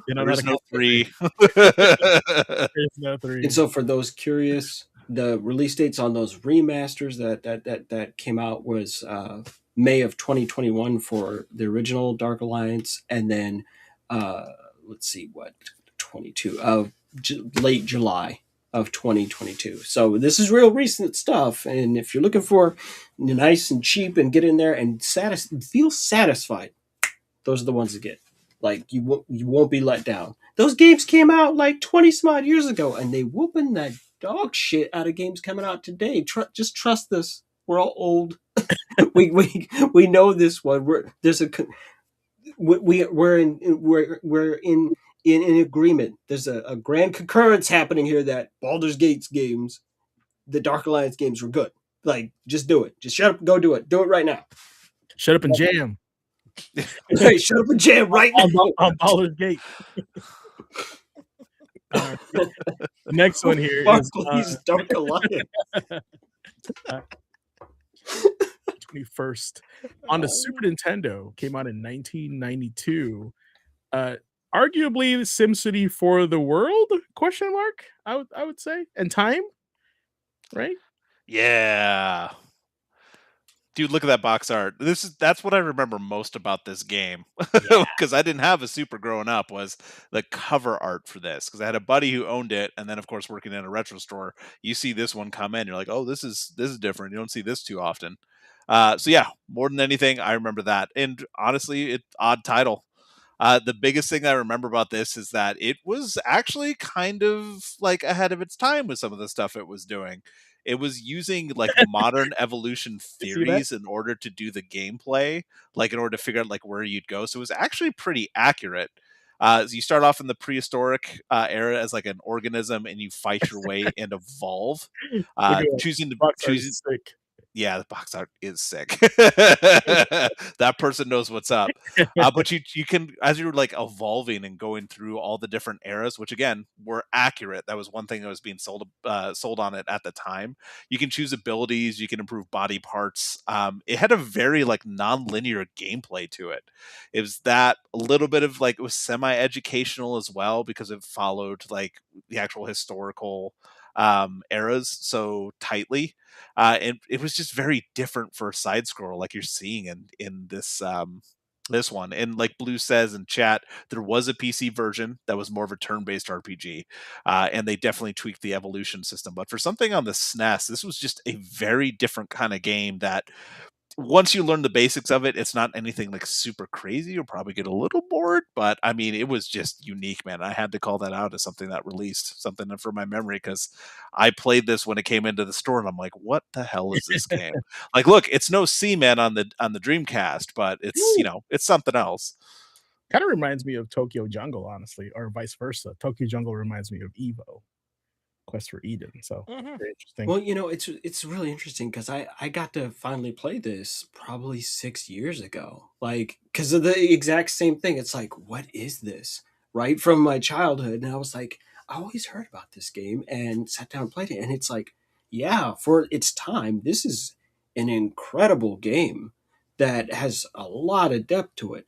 There is not a no compliment. 3. There's no 3. And so, for those curious, the release dates on those remasters that came out was May of 2021 for the original Dark Alliance, and then let's see what 22 of late July of 2022. So this is real recent stuff, and if you're looking for nice and cheap and get in there and feel satisfied, those are the ones to get. Like you won't be let down. Those games came out like 20 some odd years ago, and they whooping that dog shit out of games coming out today. Just trust this. We're all old. we know this one. We're in agreement. There's a grand concurrence happening here that Baldur's Gates games, the Dark Alliance games were good. Like, just do it. Just shut up and go do it. Do it right now. Shut up and jam. Hey, shut up and jam right now. On Baldur's Gate. Next one here Barclays Dark Alliance. 21st on the Super Nintendo, came out in 1992. Arguably SimCity for the world? Question mark? I would say, and time, right? Yeah. Dude, look at that box art. That's what I remember most about this game, because I didn't have a Super growing up. Was the cover art for this? Because I had a buddy who owned it, and then of course working in a retro store, you see this one come in, you're like, oh, this is different. You don't see this too often. So yeah, more than anything, I remember that. And honestly, odd title. The biggest thing I remember about this is that it was actually kind of like ahead of its time with some of the stuff it was doing. It was using like modern evolution theories in order to do the gameplay, like in order to figure out like where you'd go. So it was actually pretty accurate. So you start off in the prehistoric era as like an organism, and you fight your way and evolve. Choosing sick. Yeah, the box art is sick. That person knows what's up. But you can, as you're like evolving and going through all the different eras, which again were accurate. That was one thing that was being sold on it at the time. You can choose abilities. You can improve body parts. It had a very like non-linear gameplay to it. It was that a little bit of like, it was semi-educational as well, because it followed like the actual historical eras so tightly. And it was just very different for a side scroll, like you're seeing in this one. And like Blue says in chat, there was a PC version that was more of a turn-based RPG, and they definitely tweaked the evolution system. But for something on the SNES, this was just a very different kind of game that, once you learn the basics of it, it's not anything like super crazy. You'll probably get a little bored, but I mean, it was just unique, man. I had to call that out as something that released something for my memory, because I played this when it came into the store, and I'm like, what the hell is this game? Like, look, it's no Seaman on the Dreamcast, but it's it's something else. Kind of reminds me of Tokyo Jungle, honestly, or vice versa. Tokyo Jungle reminds me of Evo, Quest for Eden. So very interesting. Well, it's really interesting because I got to finally play this probably 6 years ago, like because of the exact same thing. It's like, what is this? Right from my childhood, and I was like, I always heard about this game and sat down and played it, and it's like, yeah, for its time, this is an incredible game that has a lot of depth to it.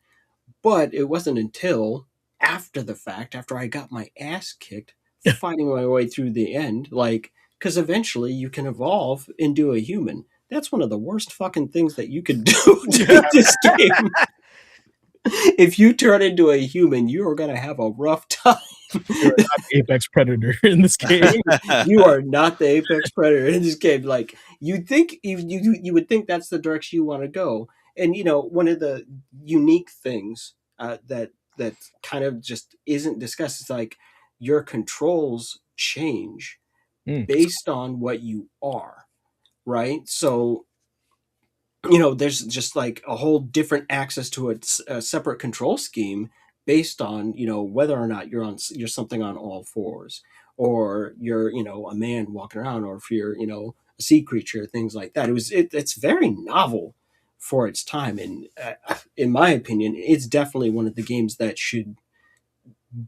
But it wasn't until after the fact, after I got my ass kicked fighting my way through the end, like, because eventually you can evolve into a human. That's one of the worst fucking things that you could do to this game. If you turn into a human, you are going to have a rough time. You're not the apex predator in this game. You are not the apex predator in this game. Like, you think you would think that's the direction you want to go. And one of the unique things that kind of just isn't discussed is like your controls change based on what you are, right? So there's just like a whole different access to a separate control scheme based on whether or not you're something on all fours, or you're a man walking around, or if you're a sea creature, things like that. It's very novel for its time, and in my opinion, it's definitely one of the games that should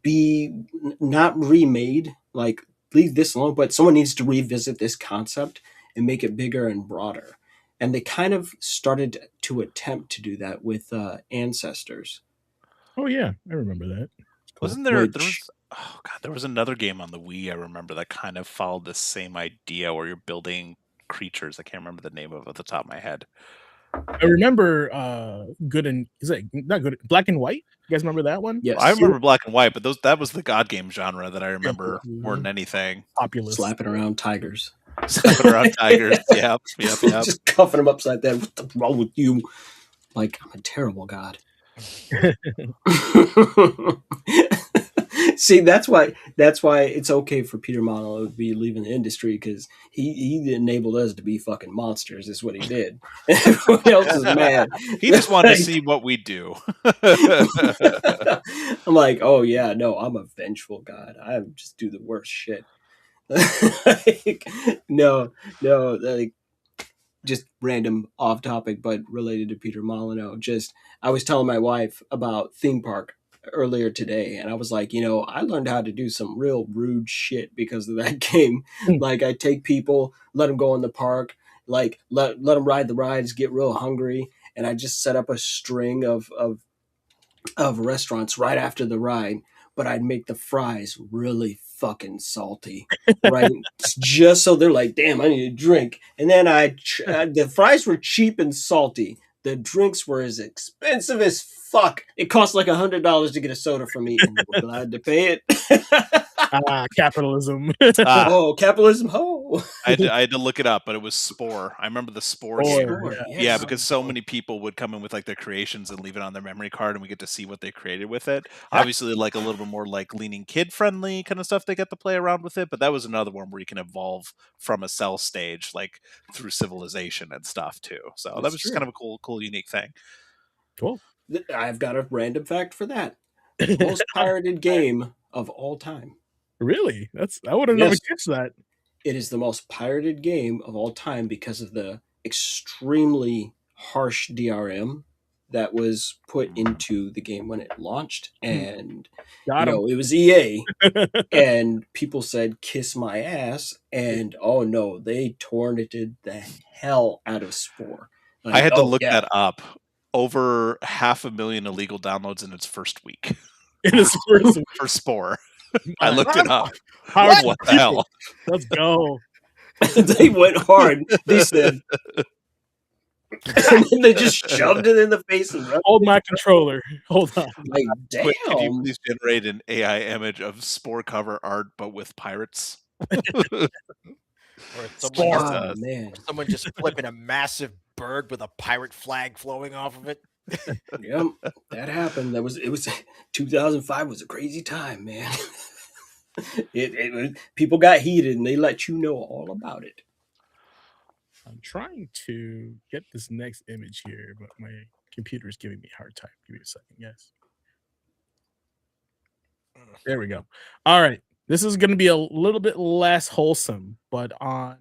be not remade. Like, leave this alone, but someone needs to revisit this concept and make it bigger and broader. And they kind of started to attempt to do that with Ancestors. Oh yeah, I remember that. Cool. Wasn't there? Which- There was another game on the Wii I remember that kind of followed the same idea where you're building creatures. I can't remember the name of it at the top of my head. I remember Good and is it not Good? Black and White. You guys remember that one? Yes, I remember Black and White, but that was the God game genre that I remember Mhm. more than anything. Populous. slapping around tigers. Slapping around tigers. Yep. Just cuffing them upside down. What's wrong with you? Like, I'm a terrible god. See, that's why it's okay for Peter Molyneux to be leaving the industry, because he enabled us to be fucking monsters. Is what he did. Everyone else is mad. He just wanted to see what we do. I'm like, oh yeah, no, I'm a vengeful god. I just do the worst shit. Like, no, like, just random off topic, but related to Peter Molyneux. I was telling my wife about Theme Park earlier today, and I was like, I learned how to do some real rude shit because of that game. Like, I take people, let them go in the park, like let them ride the rides, get real hungry, and I just set up a string of restaurants right after the ride, but I'd make the fries really fucking salty, right? Just so they're like, damn, I need a drink. And then the fries were cheap and salty. The drinks were as expensive as fuck. It cost like $100 to get a soda from me, and we're glad to pay it. Capitalism. Oh, capitalism! Ho! I had to look it up, but it was Spore. I remember the Spore Spore, game. yeah. Yeah, because so many people would come in with like their creations and leave it on their memory card, and we get to see what they created with it. Obviously, like a little bit more like leaning kid friendly kind of stuff. They get to play around with it, but that was another one where you can evolve from a cell stage like through civilization and stuff too. So that That's was just true. kind of a cool, unique thing. Cool. I've got a random fact for that. Most pirated game of all time. Really? I would have never Yes. guessed that. It is the most pirated game of all time because of the extremely harsh DRM that was put into the game when it launched. And Got him. it was EA, and people said kiss my ass, and oh no, they torrented the hell out of Spore. I had to look yeah. that up. Over 500,000 illegal downloads in its first week It is first. for Spore. I looked it up. Howard, What the hell? Let's go. They went hard. They said, and then they just shoved it in the face and Hold my controller. Hold on. like, damn. Quick, can you please generate an AI image of Spore cover art, but with pirates? Or someone, Oh, man. someone just flipping a massive bird with a pirate flag flowing off of it. Yep, that happened. It was 2005 was a crazy time, man. People got heated, and they let you know all about it. I'm trying to get this next image here, but my computer is giving me a hard time. Give me a second, guys. There we go. All right. This is going to be a little bit less wholesome, but on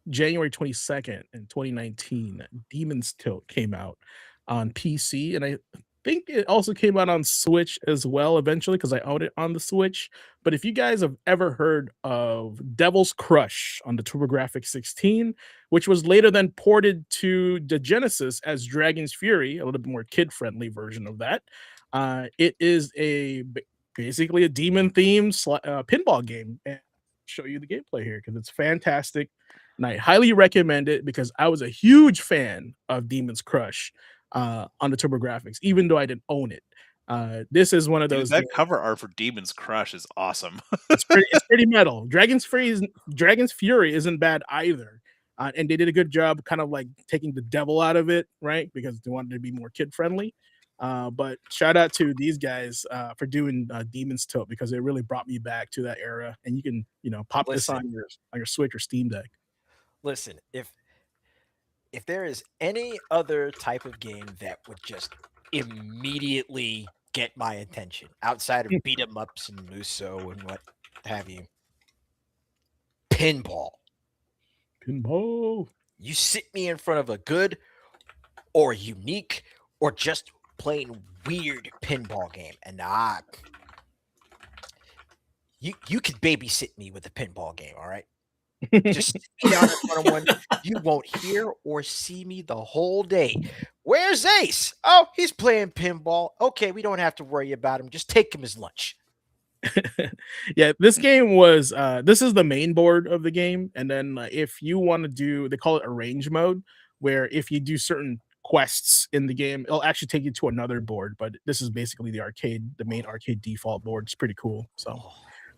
January 22nd in 2019, Demon's Tilt came out on PC, and I think it also came out on Switch as well eventually because I own it on the Switch. But if you guys have ever heard of Devil's Crush on the TurboGrafx 16, which was later then ported to the Genesis as Dragon's Fury, a little bit more kid-friendly version of that, it is basically a demon-themed pinball game. And I'll show you the gameplay here because it's fantastic. And I highly recommend it because I was a huge fan of Demon's Crush on the TurboGrafx, even though I didn't own it. This is one of those. That cover art for Demon's Crush is awesome. It's pretty metal. Dragon's Fury isn't bad either. And they did a good job kind of like taking the devil out of it, right? Because they wanted to be more kid friendly. But shout out to these guys for doing Demon's Tilt because it really brought me back to that era. And you can, pop this on your Switch or Steam Deck. Listen, if there is any other type of game that would just immediately get my attention outside of beat 'em ups and Muso and what have you, pinball. Pinball. You sit me in front of a good or unique or just plain weird pinball game, and you could babysit me with a pinball game, all right? Just sit me down in front of one. You won't hear or see me the whole day. Where's Ace? Oh, he's playing pinball. Okay, we don't have to worry about him. Just take him his lunch. Yeah, this game was this is the main board of the game, and then if you want to do, they call it arrange mode, where if you do certain quests in the game, it'll actually take you to another board. But this is basically the main arcade default board. It's pretty cool. So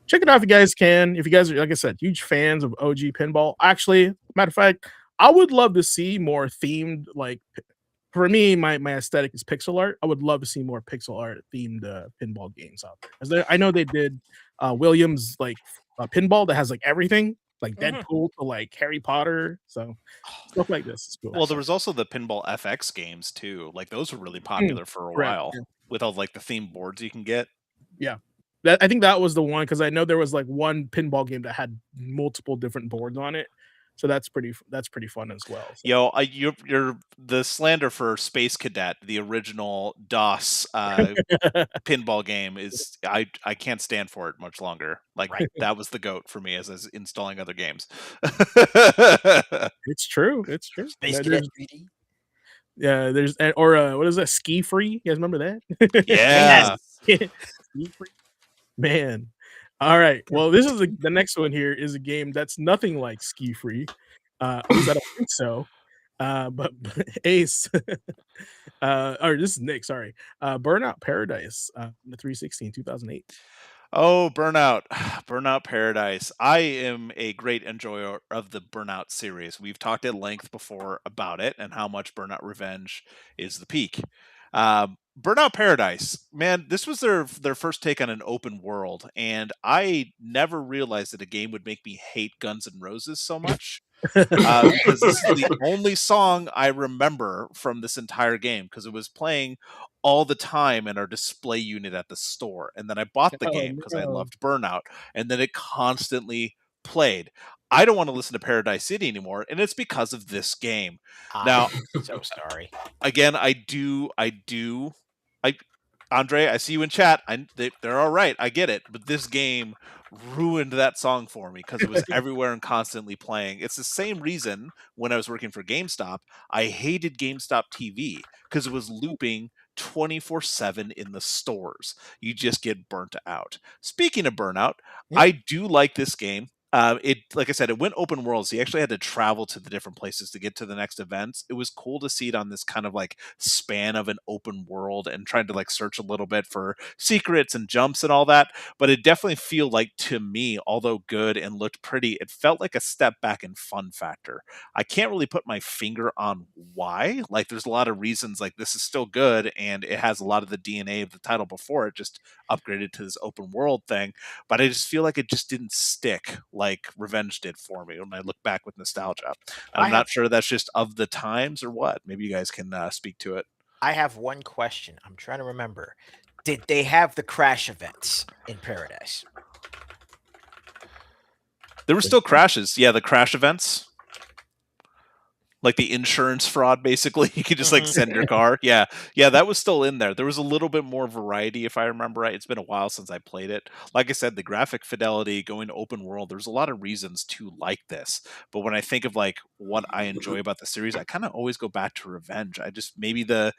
check it out if you guys can. If you guys are, like I said, huge fans of OG pinball. Actually, matter of fact, I would love to see more themed, like, for me, my aesthetic is pixel art. I would love to see more pixel art themed pinball games out there. I know they did Williams like pinball that has like everything, like Deadpool to like Harry Potter. So stuff like this is cool. Well, there was also the Pinball FX games too. Like those were really popular for a while with all like the theme boards you can get. Yeah. I think that was the one, because I know there was like one pinball game that had multiple different boards on it. So that's pretty fun as well. So. Yo, you're the slander for Space Cadet, the original DOS pinball game is I can't stand for it much longer. Like that was the GOAT for me as installing other games. It's true. Space Cadet 3D. Yeah, there's what is that? Ski Free? You guys remember that? Yeah. Ski Free. Man. All right. Well, this is the next one here is a game that's nothing like Ski Free. At least I don't think so. But Ace, or this is Nick. Sorry, Burnout Paradise, the 360 in 2008. Oh, Burnout Paradise. I am a great enjoyer of the Burnout series. We've talked at length before about it and how much Burnout Revenge is the peak. Burnout Paradise, man, this was their first take on an open world, and I never realized that a game would make me hate Guns N' Roses so much. Because this is the only song I remember from this entire game, because it was playing all the time in our display unit at the store. And then I bought the game because I loved Burnout, and then it constantly played. I don't want to listen to Paradise City anymore, and it's because of this game. Now, I'm so sorry. Again, Andre, I see you in chat. They're all right. I get it. But this game ruined that song for me because it was everywhere and constantly playing. It's the same reason when I was working for GameStop, I hated GameStop TV because it was looping 24/7 in the stores. You just get burnt out. Speaking of burnout, I do like this game. Like I said, it went open world, so you actually had to travel to the different places to get to the next events. It was cool to see it on this kind of like span of an open world and trying to like search a little bit for secrets and jumps and all that. But it definitely feel like, to me, although good and looked pretty, it felt like a step back in fun factor. I can't really put my finger on why. Like there's a lot of reasons, like this is still good and it has a lot of the DNA of the title before it, just upgraded to this open world thing. But I just feel like it just didn't stick like Revenge did for me when I look back with nostalgia. I'm not sure that's just of the times or what. Maybe you guys can speak to it. I have one question. I'm trying to remember. Did they have the crash events in Paradise? There were still crashes. Yeah, the crash events. Like the insurance fraud, basically. You could just like send your car. Yeah, that was still in there. There was a little bit more variety, if I remember right. It's been a while since I played it. Like I said, the graphic fidelity, going to open world, there's a lot of reasons to like this. But when I think of like what I enjoy about the series, I kind of always go back to Revenge. I just, maybe the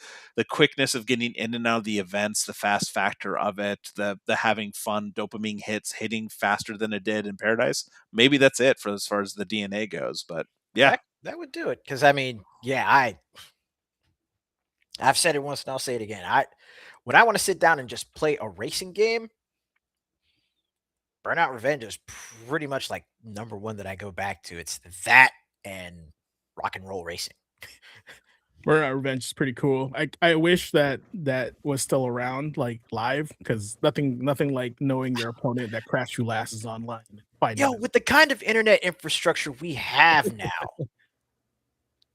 quickness of getting in and out of the events, the fast factor of it, the having fun, dopamine hits, hitting faster than it did in Paradise. Maybe that's it for as far as the DNA goes. But yeah. That would do it. Because I mean, yeah, I've said it once and I'll say it again. When I want to sit down and just play a racing game, Burnout Revenge is pretty much like number one that I go back to. It's that and rock and roll racing. Burnout Revenge is pretty cool. I wish that was still around, like live, because nothing like knowing your opponent that crashed you last is online. With the kind of internet infrastructure we have now,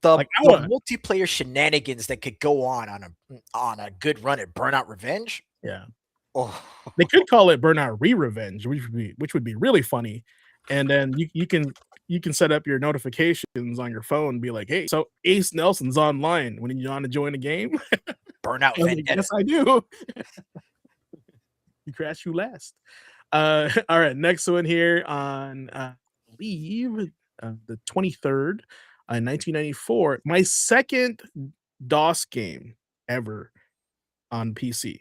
the multiplayer shenanigans that could go on a good run at Burnout Revenge. Yeah. They could call it Burnout Re-Revenge, which would be really funny. And then you can you can set up your notifications on your phone and be like, hey, so Ace Nelson's online when you want to join a game. Burnout I was like, Vendetta. yes, I do. You crash, you last. All right, next one here on I believe the 23rd, 1994. My second DOS game ever on PC,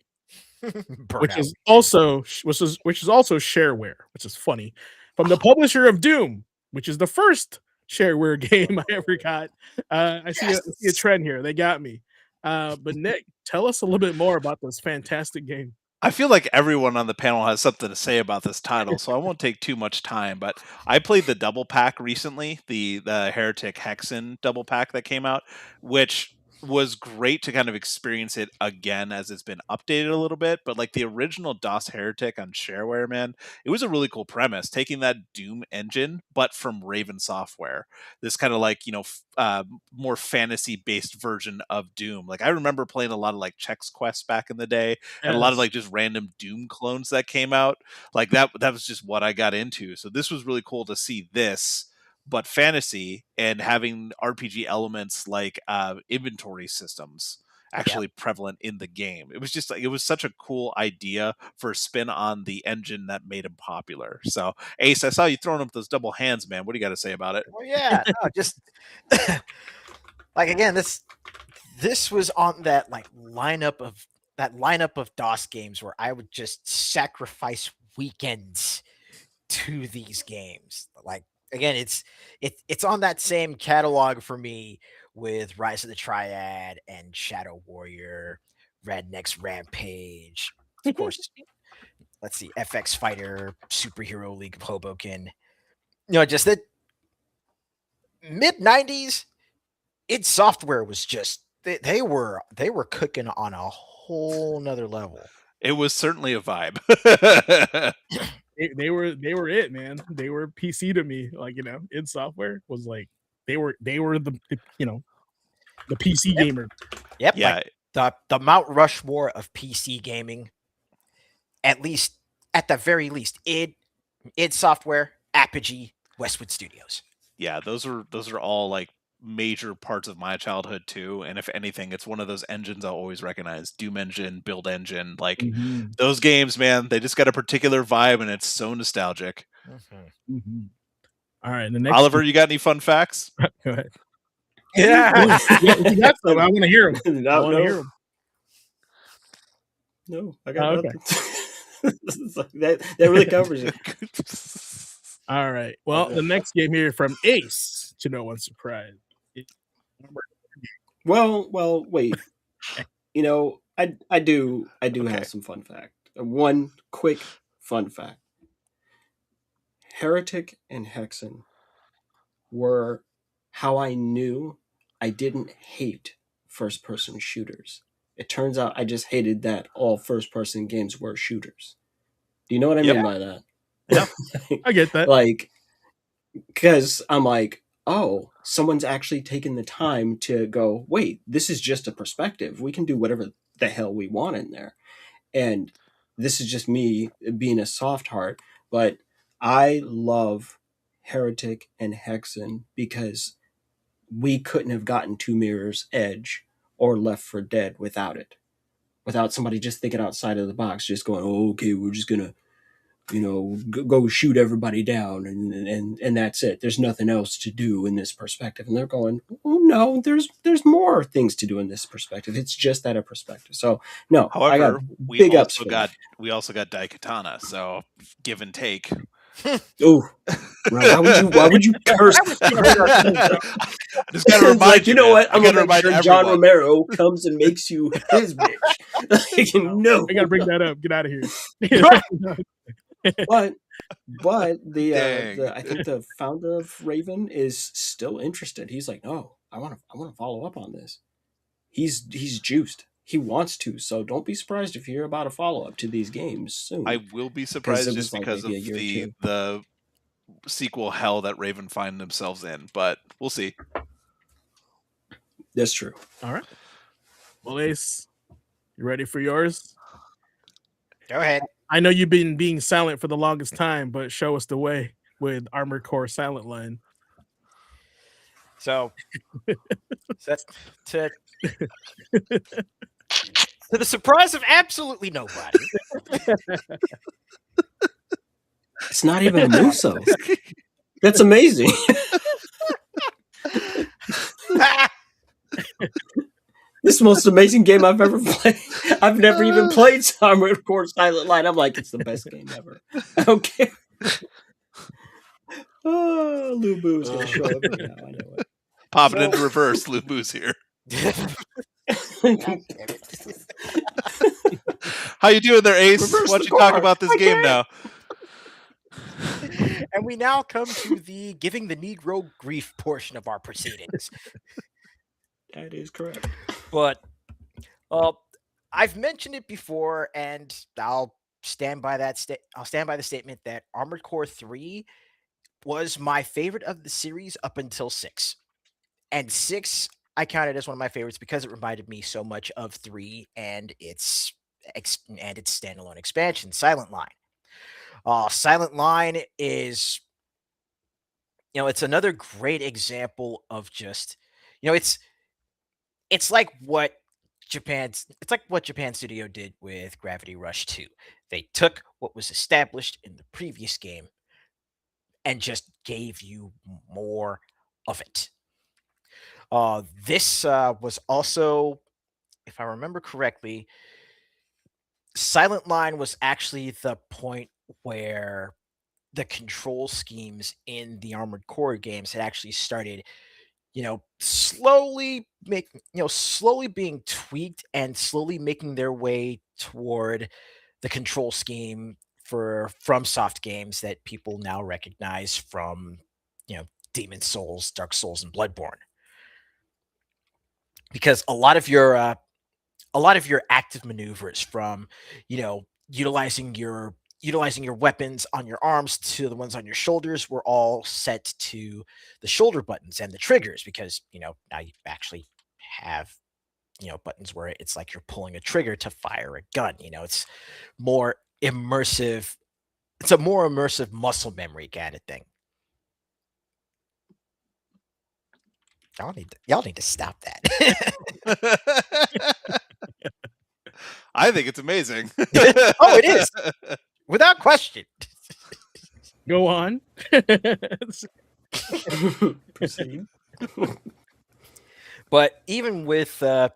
which Burnout. is also shareware, which is funny, from the publisher of Doom, which is the first shareware game I ever got. I see a trend here. They got me. But Nick, tell us a little bit more about this fantastic game. I feel like everyone on the panel has something to say about this title, so I won't take too much time. But I played the double pack recently, the Heretic Hexen double pack that came out, which was great to kind of experience it again as it's been updated a little bit. But like the original DOS Heretic on shareware, man, it was a really cool premise, taking that Doom engine, but from Raven Software. This kind of like, more fantasy based version of Doom. Like I remember playing a lot of like Chex Quest back in the day, and a lot of like just random Doom clones that came out. Like that was just what I got into. So this was really cool to see this, but fantasy and having RPG elements like inventory systems actually prevalent in the game. It was just like, it was such a cool idea for a spin on the engine that made him popular. So Ace, I saw you throwing up those double hands, man. What do you got to say about it? Well, yeah, no, just like again, this was on that lineup of DOS games where I would just sacrifice weekends to these games. Like again, it's on that same catalog for me with Rise of the Triad and Shadow Warrior, Redneck's Rampage, of course. Let's see, FX Fighter, Superhero League of Hoboken. Just that mid 90s, id Software was just they were cooking on a whole nother level. It was certainly a vibe. They were it, man. They were PC to me. Like, id Software was like they were the the PC gamer. Yep. Yeah. Like the Mount Rushmore of PC gaming. At the very least, id Software, Apogee, Westwood Studios. Yeah, those are all like major parts of my childhood too. And if anything, it's one of those engines I'll always recognize. Doom engine, Build engine, like those games, man, they just got a particular vibe and it's so nostalgic. All right, the next Oliver, you got any fun facts? Go ahead. Yeah. You got some. I want to hear them. I want to hear them. No, I got nothing. that really covers it. All right. Well, the next game here from Ace, to no one's surprise. Well, wait. I do have some fun fact. One quick fun fact. Heretic and Hexen were how I knew I didn't hate first-person shooters. It turns out I just hated that all first-person games were shooters. Do you know what I mean by that? Yeah, I get that. Like, because I'm like, oh, someone's actually taken the time to go, wait, this is just a perspective. We can do whatever the hell we want in there. And this is just me being a soft heart, but I love Heretic and Hexen because we couldn't have gotten to Mirror's Edge or Left 4 Dead without it. Without somebody just thinking outside of the box, just going, oh, okay, we're just going to go shoot everybody down and that's it. There's nothing else to do in this perspective. And they're going, oh no, there's more things to do in this perspective. It's just that a perspective. So no, however, I got we also got Daikatana, so give and take. Oh, why would you curse? I just gotta remind like, you know what? I'm gonna make sure John everyone. Romero comes and makes you his bitch. Like, no, I gotta bring that up. Get out of here. but the I think the founder of Raven is still interested. He's like, no, I want to follow up on this. He's juiced. He wants to. So don't be surprised if you hear about a follow up to these games soon. I will be surprised just because of the sequel hell that Raven find themselves in, but we'll see. That's true. All right. Well, Ace, you ready for yours? Go ahead. I know you've been being silent for the longest time, but show us the way with Armored Core Silent Line. So to the surprise of absolutely nobody, It's not even a Muso. That's amazing. This is the most amazing game I've ever played. I've never even played Armored Core Silent Line. I'm like, it's the best game ever. I don't care. Oh, Lu Bu is going to show up right now. I know it. Pop it into reverse. Lu Bu's here. How you doing there, Ace? Reverse Why the don't you talk bar. about this I game can't. now? and we now come to the giving the Negro grief portion of our proceedings. That is correct. But I've mentioned it before, and I'll stand by that. I'll stand by the statement that Armored Core 3 was my favorite of the series up until 6, and 6 I counted as one of my favorites because it reminded me so much of 3 and its standalone expansion, Silent Line. Silent Line is, it's another great example of just, it's like what Japan Studio did with Gravity Rush 2. They took what was established in the previous game and just gave you more of it. This was also, if I remember correctly, Silent Line was actually the point where the control schemes in the Armored Core games had actually started, slowly being tweaked and slowly making their way toward the control scheme for FromSoft games that people now recognize from, Demon Souls, Dark Souls, and Bloodborne. Because a lot of your active maneuvers, from utilizing your weapons on your arms to the ones on your shoulders, were all set to the shoulder buttons and the triggers, because now you actually have buttons where it's like you're pulling a trigger to fire a gun. It's more immersive. It's a more immersive muscle memory kind of thing. Y'all need to stop that. I think it's amazing. Oh, it is. Without question. Go on. Proceed. But even with the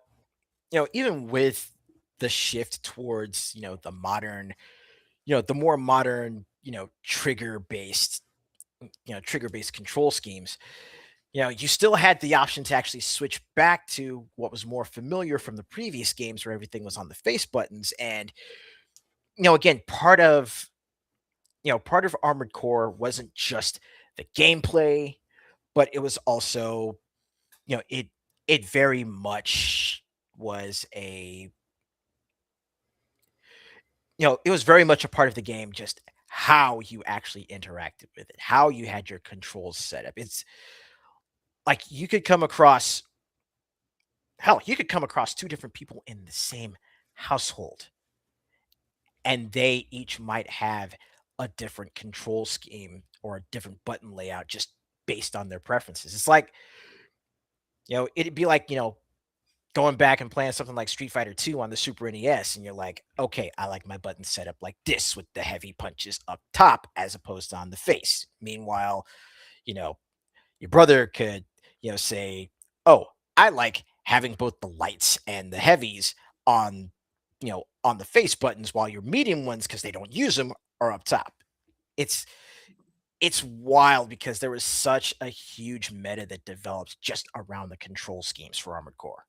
shift towards the modern, the more modern, trigger based control schemes, you still had the option to actually switch back to what was more familiar from the previous games, where everything was on the face buttons. And again, part of Armored Core wasn't just the gameplay, but it was also, it very much was it was very much a part of the game, just how you actually interacted with it, how you had your controls set up. It's like you could come across two different people in the same household, and they each might have a different control scheme or a different button layout just based on their preferences. It's like, it'd be like, going back and playing something like Street Fighter 2 on the Super NES, and you're like, okay, I like my button set up like this, with the heavy punches up top as opposed to on the face. Meanwhile, your brother could, say, oh, I like having both the lights and the heavies on, on the face buttons, while your medium ones, because they don't use them, are up top. It's wild, because there was such a huge meta that developed just around the control schemes for Armored Core.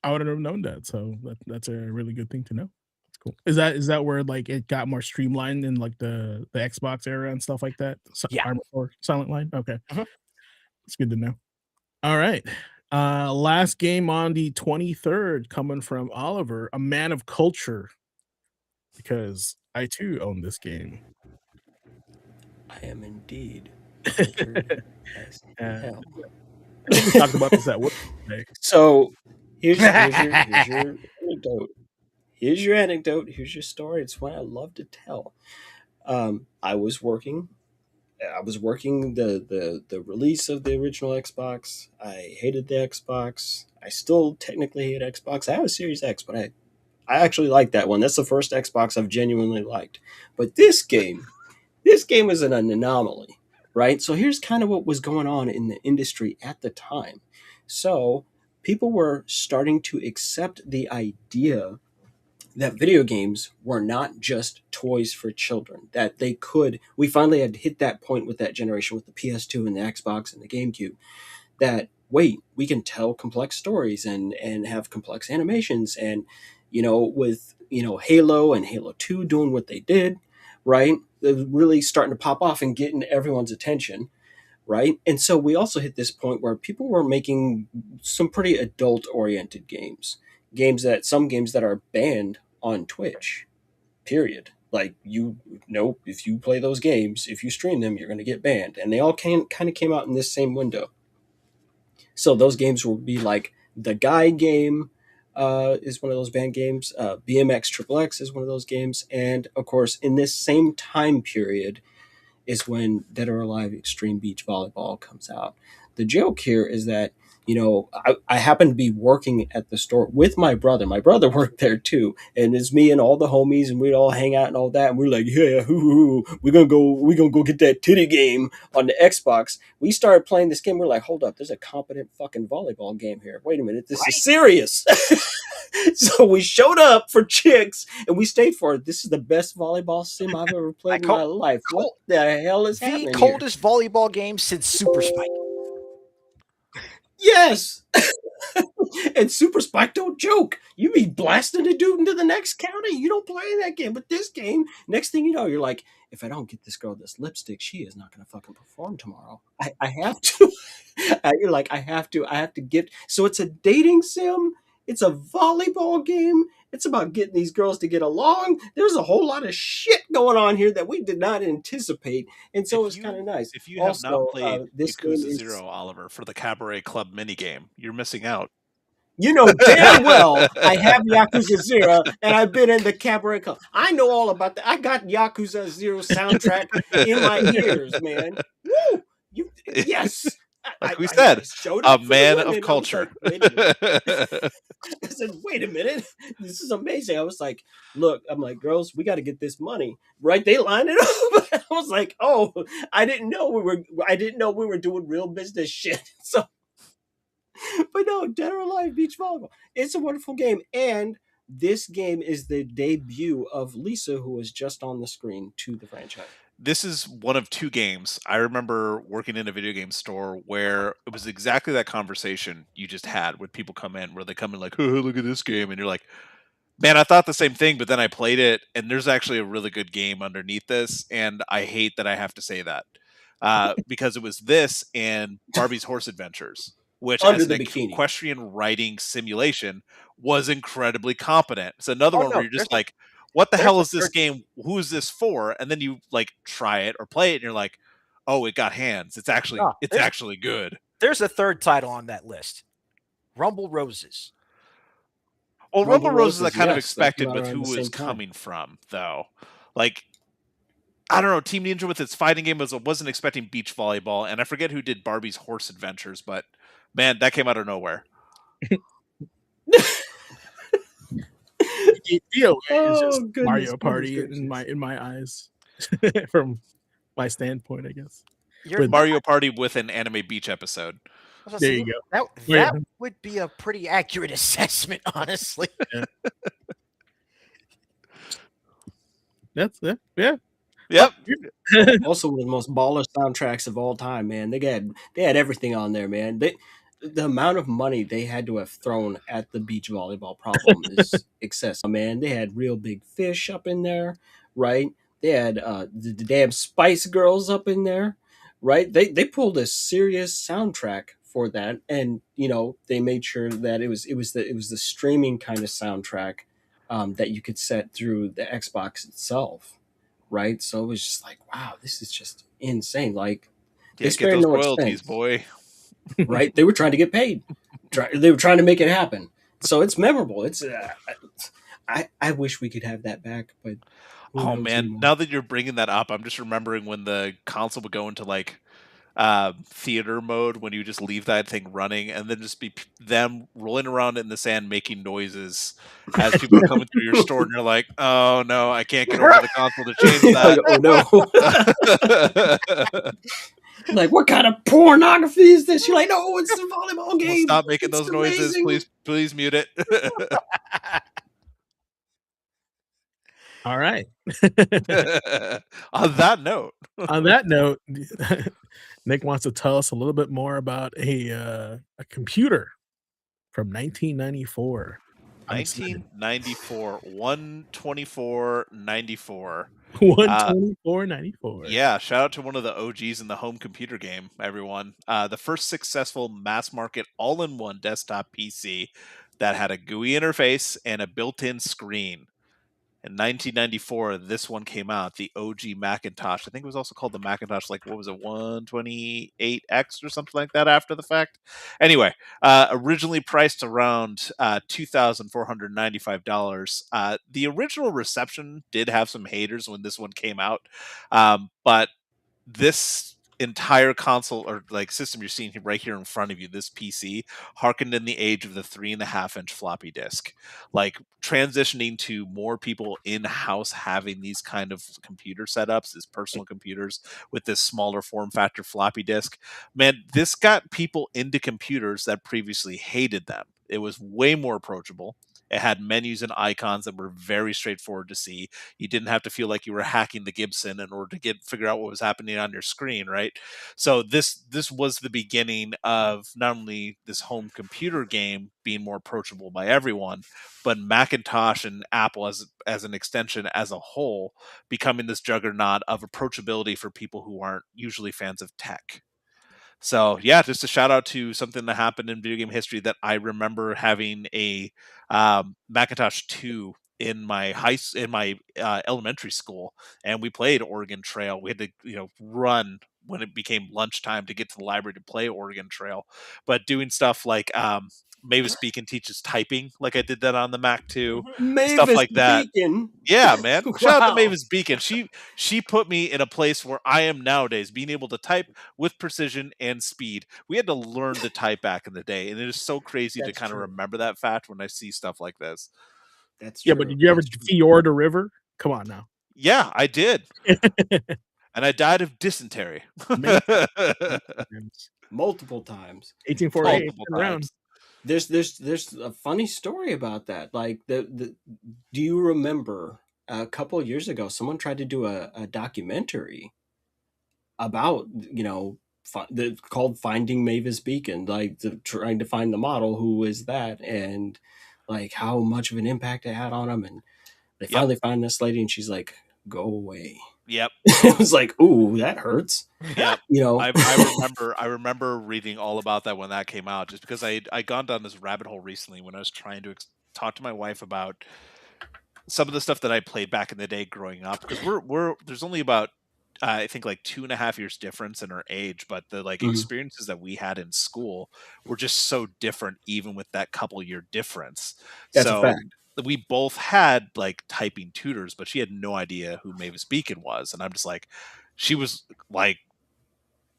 I wouldn't have known that, so that's a really good thing to know. It's cool. Is that where like it got more streamlined in like the Xbox era and stuff like that? Yeah. Armored Core Silent Line. Okay, Mhm. It's good to know. All right, last game on the 23rd, coming from Oliver, a man of culture, because I too own this game. I am indeed cultured as hell. We talked about this at work today. So here's your anecdote. Here's your anecdote. Here's your story. It's one I love to tell. I was working I was working the release of the original Xbox. I hated the Xbox. I still technically hate Xbox. I have a Series X, but I actually like that one. That's the first Xbox I've genuinely liked. But this game is an anomaly, right? So here's kind of what was going on in the industry at the time. So people were starting to accept the idea that video games were not just toys for children, that they could. We finally had hit that point with that generation with the PS2 and the Xbox and the GameCube, that wait, we can tell complex stories and have complex animations, and with Halo and Halo 2 doing what they did, right? They're really starting to pop off and getting everyone's attention, right? And so we also hit this point where people were making some pretty adult oriented some games that are banned on Twitch, period. Like, if you play those games, if you stream them, you're going to get banned. And they all kind of came out in this same window. So those games will be like the Guy game is one of those banned games. BMX Triple X is one of those games. And of course, in this same time period is when Dead or Alive Extreme Beach Volleyball comes out. The joke here is that, I happened to be working at the store with my brother. My brother worked there too. And it's me and all the homies, and we'd all hang out and all that. And we're like, yeah, we're gonna go get that titty game on the Xbox. We started playing this game. We're like, hold up, there's a competent fucking volleyball game here. Wait a minute, this is serious. So we showed up for chicks and we stayed for it. This is the best volleyball sim I've ever played in my life. What the hell is happening? The coldest volleyball game since Super Spike. Yes. And Super Spike don't joke. You be blasting the dude into the next counter. You don't play that game. But this game, next thing you know, you're like, if I don't get this girl this lipstick, she is not going to fucking perform tomorrow. I have to. You're like, I have to get. So it's a dating sim. It's a volleyball game. It's about getting these girls to get along. There's a whole lot of shit going on here that we did not anticipate. And so it's kind of nice. If you have not played Yakuza 0, Oliver, for the Cabaret Club minigame, you're missing out. You know damn well I have Yakuza 0 and I've been in the Cabaret Club. I know all about that. I got Yakuza 0 soundtrack in my ears, man. Woo! Yes. Like we said, a man of culture. I said, wait a minute. This is amazing. I was like, look, I'm like, girls, we got to get this money. Right? They lined it up. I was like, oh, I didn't know we were doing real business shit. So, but no, Dead or Alive Beach Volleyball. It's a wonderful game. And this game is the debut of Lisa, who was just on the screen to the franchise. This is one of two games. I remember working in a video game store where it was exactly that conversation you just had when people come in, where they come in like, oh, look at this game. And you're like, man, I thought the same thing, but then I played it, and there's actually a really good game underneath this, and I hate that I have to say that. Because it was this and Barbie's Horse Adventures, which Under as the an bikini. equestrian riding simulation was incredibly competent. It's another one where you're just like, what the hell is this game? Who is this for? And then you like try it or play it, and you're like, oh, it got hands. It's actually good. There's a third title on that list, Rumble Roses. Well, Rumble Roses I kind of expected with who was coming from, though. Like, I don't know, Team Ninja with its fighting game wasn't expecting beach volleyball, and I forget who did Barbie's Horse Adventures, but man, that came out of nowhere. It's just Mario Party in my eyes, from my standpoint, I guess. Mario Party with an anime beach episode. There you go. That would be a pretty accurate assessment, honestly. Yeah. That's it. Yeah. Yep. Also one of the most baller soundtracks of all time, man. They had everything on there, man. The amount of money they had to have thrown at the beach volleyball problem is excessive, man. They had Real Big Fish up in there, right? They had the damn Spice Girls up in there, right? They pulled a serious soundtrack for that, and they made sure that it was the streaming kind of soundtrack that you could set through the Xbox itself, right? So it was just like, wow, this is just insane. Like, they spared no royalties, boy. Right? They were trying to get paid. They were trying to make it happen. So it's memorable. It's I wish we could have that back, but who Oh knows man, anymore. now that you're bringing that up, I'm just remembering when the console would go into like theater mode when you just leave that thing running and then just be them rolling around in the sand making noises as people are coming through your store and you're like, oh no, I can't get over to the console to change Like, that. oh no. Like, what kind of pornography is this? You're like, no, it's a volleyball game. Well, stop making It's those noises, amazing. please mute it. All right. On that note, On that note, Nick wants to tell us a little bit more about a computer from 1994. I'm excited. 1994, 124.94. 124.94. Yeah, shout out to one of the OGs in the home computer game, everyone. The first successful mass market all-in-one desktop PC that had a GUI interface and a built-in screen. In 1994, this one came out, the OG Macintosh. I think it was also called the Macintosh, like, what was it, 128X or something like that after the fact? Anyway, originally priced around $2,495. The original reception did have some haters when this one came out, but this entire console or like system you're seeing right here in front of you, this PC, harkened in the age of the 3.5-inch floppy disk. Like transitioning to more people in-house having these kind of computer setups, as personal computers with this smaller form factor floppy disk. Man, this got people into computers that previously hated them. It was way more approachable. It had menus and icons that were very straightforward to see. You didn't have to feel like you were hacking the Gibson in order to figure out what was happening on your screen, right? So this was the beginning of not only this home computer game being more approachable by everyone, but Macintosh and Apple as an extension as a whole becoming this juggernaut of approachability for people who aren't usually fans of tech. So yeah, just a shout out to something that happened in video game history that I remember having a Macintosh 2 in my elementary school, and we played Oregon Trail. We had to run when it became lunchtime to get to the library to play Oregon Trail, but doing stuff like Mavis Beacon teaches typing, like I did that on the Mac 2, stuff Mavis like that. Beacon. Yeah, man. Shout out to Wow. Mavis Beacon. She put me in a place where I am nowadays, being able to type with precision and speed. We had to learn to type back in the day, and it is so crazy to That's kind of true. remember that fact when I see stuff like this. That's Yeah, true. but did you ever That's true. fjord a river? Come on now. Yeah, I did. And I died of dysentery. Multiple times. 1848. Multiple Around. times. There's a funny story about that. Like do you remember a couple of years ago someone tried to do a documentary about called Finding Mavis Beacon, like trying to find the model, who is that, and like how much of an impact it had on them, and they finally find this lady and she's like, go away. Yep. It was like, ooh, that hurts. Yep. I remember reading all about that when that came out, just because I'd gone down this rabbit hole recently when I was trying to talk to my wife about some of the stuff that I played back in the day growing up, because there's only about I think like 2.5 years difference in our age, but the experiences that we had in school were just so different, even with that couple year difference. That's a fact. We both had like typing tutors, but she had no idea who Mavis Beacon was, and I'm just like, she was like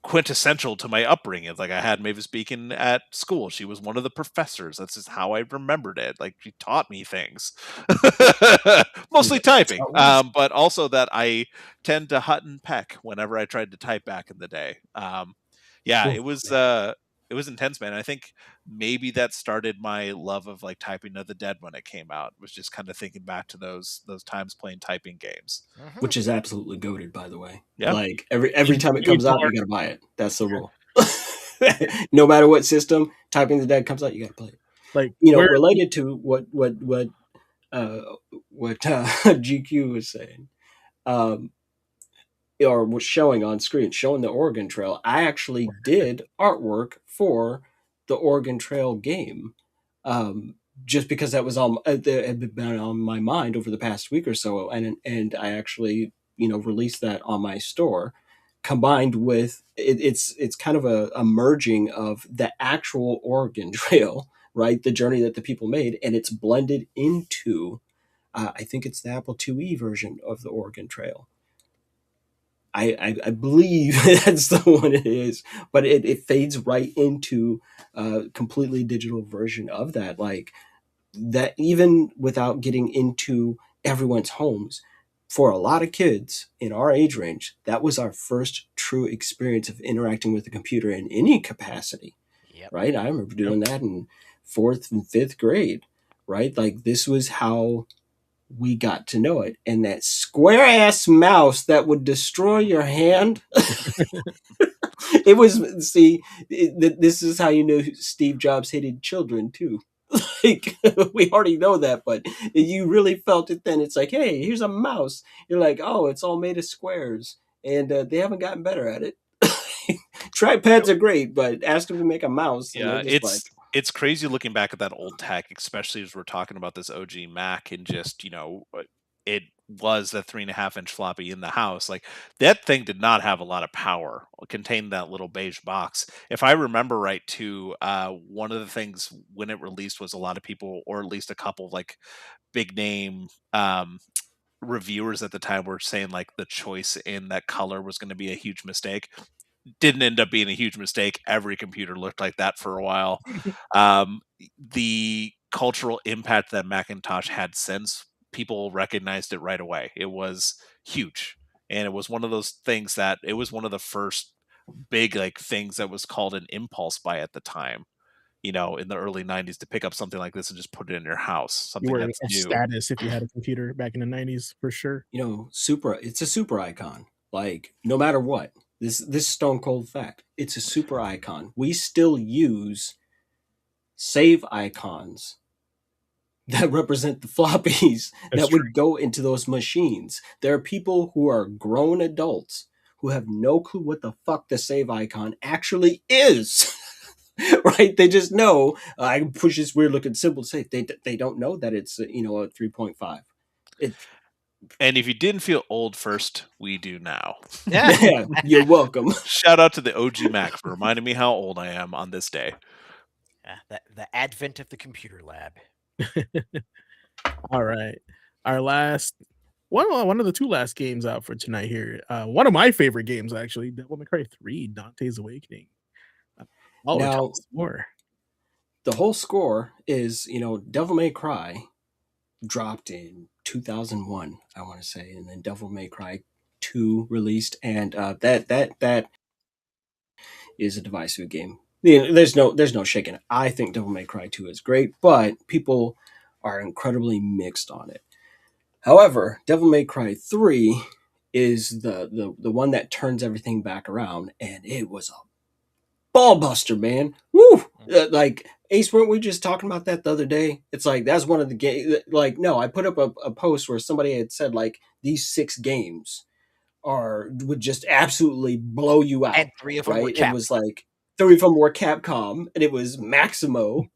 quintessential to my upbringing. It's like I had Mavis Beacon at school. She was one of the professors. That's just how I remembered it. Like she taught me things, mostly typing, but also that I tend to hut and peck whenever I tried to type back in the day. It was intense, man. I think maybe that started my love of like Typing of the Dead when it came out. Was just kind of thinking back to those times playing typing games, which is absolutely goated, by the way. Yeah, like every time it comes out, you gotta buy it. That's the rule. No matter what system Typing of the Dead comes out, you gotta play it. Like related to what GQ was saying. Or was showing on screen, showing the Oregon Trail. I actually did artwork for the Oregon Trail game, just because that was had been on my mind over the past week or so, and I actually released that on my store, combined with it's kind of a merging of the actual Oregon Trail, right, the journey that the people made, and it's blended into I think it's the Apple IIe version of the Oregon Trail. I believe that's the one it is, but it fades right into a completely digital version of that. Like that, even without getting into everyone's homes, for a lot of kids in our age range, that was our first true experience of interacting with a computer in any capacity. Yep. Right? I remember doing that in 4th and 5th grade. Right? Like this was how we got to know it. And that square ass mouse that would destroy your hand. It was, see, this is how you know Steve Jobs hated children too. Like, we already know that, but you really felt it then. It's like, hey, here's a mouse. You're like, oh, it's all made of squares. And they haven't gotten better at it. Trackpads are great, but ask them to make a mouse. And Yeah, they're just like, it's crazy looking back at that old tech, especially as we're talking about this OG Mac and just, it was a 3.5-inch floppy in the house. Like that thing did not have a lot of power. It contained that little beige box. If I remember right, too, one of the things when it released was a lot of people, or at least a couple of like big name reviewers at the time, were saying like the choice in that color was going to be a huge mistake. Didn't end up being a huge mistake. Every computer looked like that for a while. The cultural impact that Macintosh had since, people recognized it right away. It was huge. And it was one of those things that it was one of the first big like things that was called an impulse buy at the time, in the early 90s, to pick up something like this and just put it in your house. You Something were that's a new. status if you had a computer back in the 90s, for sure. it's a super icon. Like, no matter what. This stone cold fact. It's a super icon. We still use save icons that represent the floppies that would go into those machines. There are people who are grown adults who have no clue what the fuck the save icon actually is. Right? They just know I push this weird looking symbol to save. They don't know that it's a 3.5. And if you didn't feel old first, we do now. Yeah, you're welcome. Shout out to the OG Mac for reminding me how old I am on this day. The advent of the computer lab. All right. Our last one of the two last games out for tonight here. One of my favorite games, actually, Devil May Cry 3, Dante's Awakening. Now, more. The whole score is, Devil May Cry dropped in 2001, I want to say, and then Devil May Cry 2 released, and that is a divisive game. There's no shaking it. I think Devil May Cry 2 is great, but people are incredibly mixed on it. However, Devil May Cry 3 is the one that turns everything back around, and it was a ball buster, man. Woo! Like, Ace, weren't we just talking about that the other day? It's like, that's one of the games. Like, no, I put up a post where somebody had said, like, these 6 games would just absolutely blow you out. And 3 of them were Capcom. It was like 3 of them were Capcom, and it was Maximo,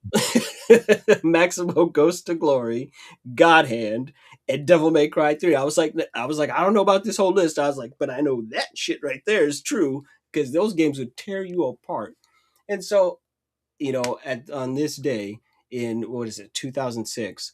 Maximo Ghost to Glory, God Hand, and Devil May Cry 3. I was like, I don't know about this whole list. I was like, but I know that shit right there is true, because those games would tear you apart. And so, on this day in, 2006,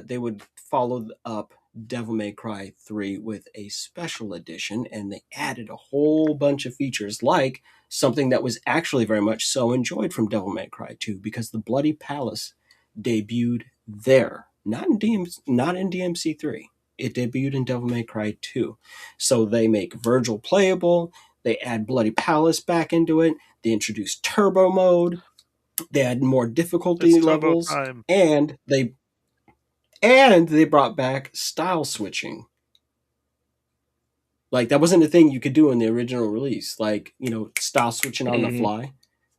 they would follow up Devil May Cry 3 with a special edition, and they added a whole bunch of features, like something that was actually very much so enjoyed from Devil May Cry 2, because the Bloody Palace debuted there, not in DMC3. It debuted in Devil May Cry 2. So they make Virgil playable, they add Bloody Palace back into it, they introduce turbo mode, they add more difficulty levels, and they brought back style switching. Like, that wasn't a thing you could do in the original release. Like, style switching on the fly.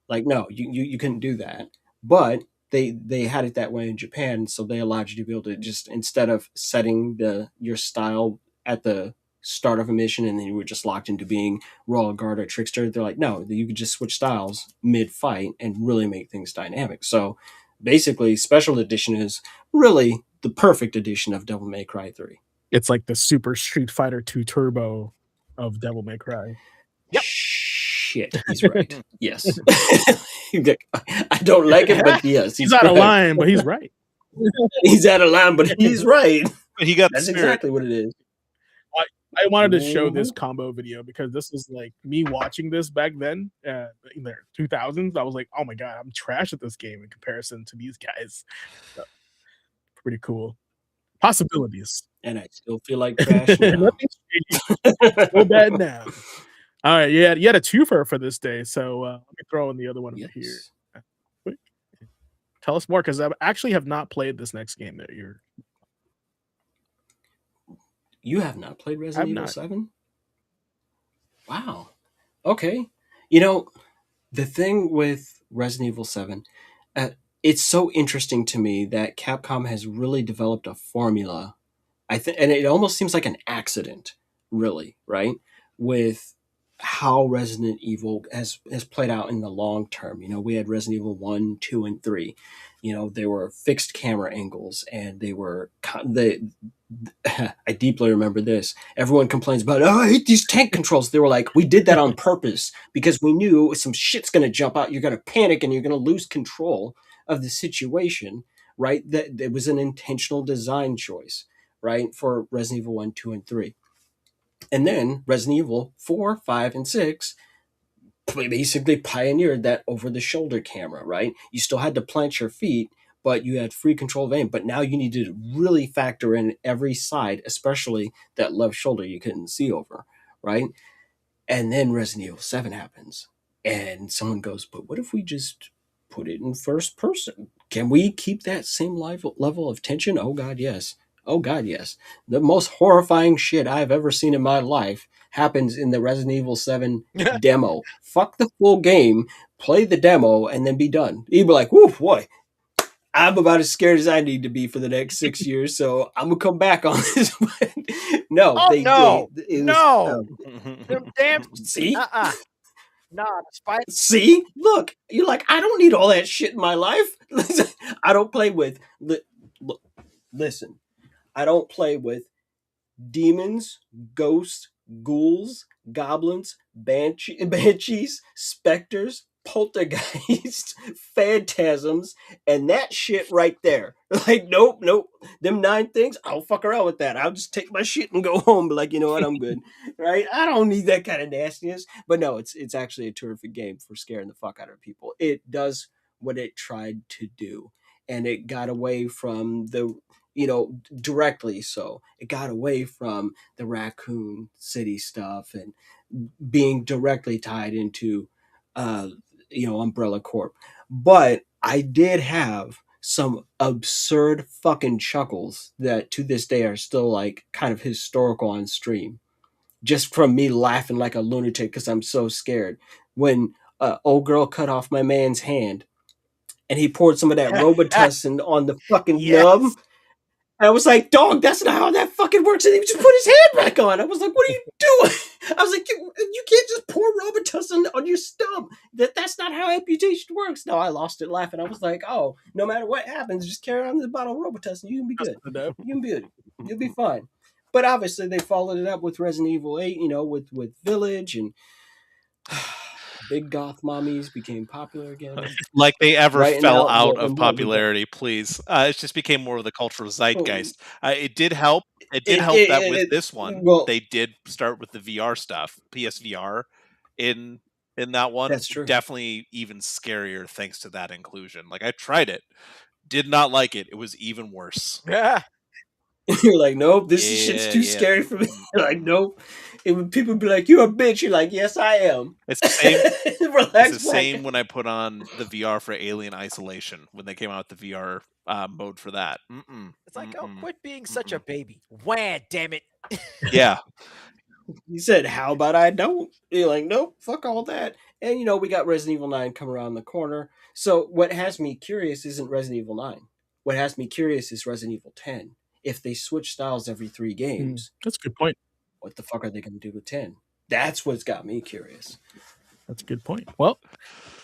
Like, no, you couldn't do that. But they had it that way in Japan, so they allowed you to be able to just, instead of setting your style at the start of a mission and then you were just locked into being Royal Guard or Trickster, they're like, no, you could just switch styles mid-fight and really make things dynamic. So basically, Special Edition is really the perfect edition of Devil May Cry 3. It's like the Super Street Fighter 2 Turbo of Devil May Cry. Yep. Shit, he's right. Yes. I don't like it, but yes. He's out of line, but he's right. He's out of line, but he's right. But he got the That's spirit. exactly what it is. I wanted to show this combo video because this is like me watching this back then in the 2000s. I was like, oh my god, I'm trash at this game in comparison to these guys. So, pretty cool. Possibilities. And I still feel like trash now. Nothing's changed. So bad now. All right, you had a twofer for this day, so let me throw in the other one over here. Quick. Tell us more, because I actually have not played this next game that you're. You have not played Resident Evil not. 7? Wow. Okay. You know, the thing with Resident Evil 7, it's so interesting to me that Capcom has really developed a formula. I think, and it almost seems like an accident, really, right? With how Resident Evil has played out in the long term. You know, we had Resident Evil 1, 2, and 3. You know, they were fixed camera angles, and they were I deeply remember this. Everyone complains about, oh, I hate these tank controls. They were like, we did that on purpose because we knew some shit's going to jump out. You're going to panic and you're going to lose control of the situation, right? That it was an intentional design choice, right? For Resident Evil 1, 2, and 3. And then Resident Evil 4, 5, and 6 basically pioneered that over-the-shoulder camera, right? You still had to plant your feet, but you had free control of aim. But now you need to really factor in every side, especially that left shoulder you couldn't see over, right? And then Resident Evil 7 happens, and someone goes, but what if we just put it in first person? Can we keep that same level of tension? Oh, God, yes. Oh, God, yes. The most horrifying shit I've ever seen in my life happens in the Resident Evil 7 demo. Fuck the full game, play the demo, and then be done. You'd be like, whoo, boy, I'm about as scared as I need to be for the next 6 years, so I'm gonna come back on this. No, Damn. See, No, despite see, look, you're like, I don't need all that shit in my life. I don't play with. Listen, I don't play with demons, ghosts, ghouls, goblins, banshees, specters, poltergeists, phantasms, and that shit right there. Like, nope. Them 9 things, I'll fuck around with that. I'll just take my shit and go home. But like, you know what, I'm good. Right? I don't need that kind of nastiness. But no, it's actually a terrific game for scaring the fuck out of people. It does what it tried to do. And it got away from the, directly so. It got away from the Raccoon City stuff and being directly tied into Umbrella Corp. But I did have some absurd fucking chuckles that to this day are still like kind of historical on stream. Just from me laughing like a lunatic because I'm so scared. When old girl cut off my man's hand and he poured some of that Robitussin on the fucking nub. And I was like, dog, that's not how that fucking works. And he just put his hand back on. I was like, what are you doing? I was like, you can't just pour Robitussin on your stump. That's not how amputation works. No, I lost it laughing. I was like, oh, no matter what happens, just carry on the bottle of Robitussin. You can be good. You can be good. You'll be fine. But obviously, they followed it up with Resident Evil 8, with Village and big goth mommies became popular again. Like they ever fell out of popularity, please. It just became more of the cultural zeitgeist. It did help. It did help that with this one, they did start with the VR stuff, PSVR in that one. That's true. Definitely even scarier thanks to that inclusion. Like I tried it, did not like it. It was even worse. Yeah. You're like, nope, this shit's too scary for me. You're like, nope. And when people be like, you're a bitch, you're like, yes, I am. It's the same. Relax, it's the same when I put on the VR for Alien Isolation when they came out with the VR mode for that. It's like, oh, quit being such a baby. Wah, damn it. Yeah. You said, how about I don't? You're like, nope, fuck all that. And, we got Resident Evil 9 coming around the corner. So what has me curious isn't Resident Evil 9. What has me curious is Resident Evil 10. If they switch styles every 3 games, that's a good point. What the fuck are they going to do with 10? That's what's got me curious. That's a good point. Well,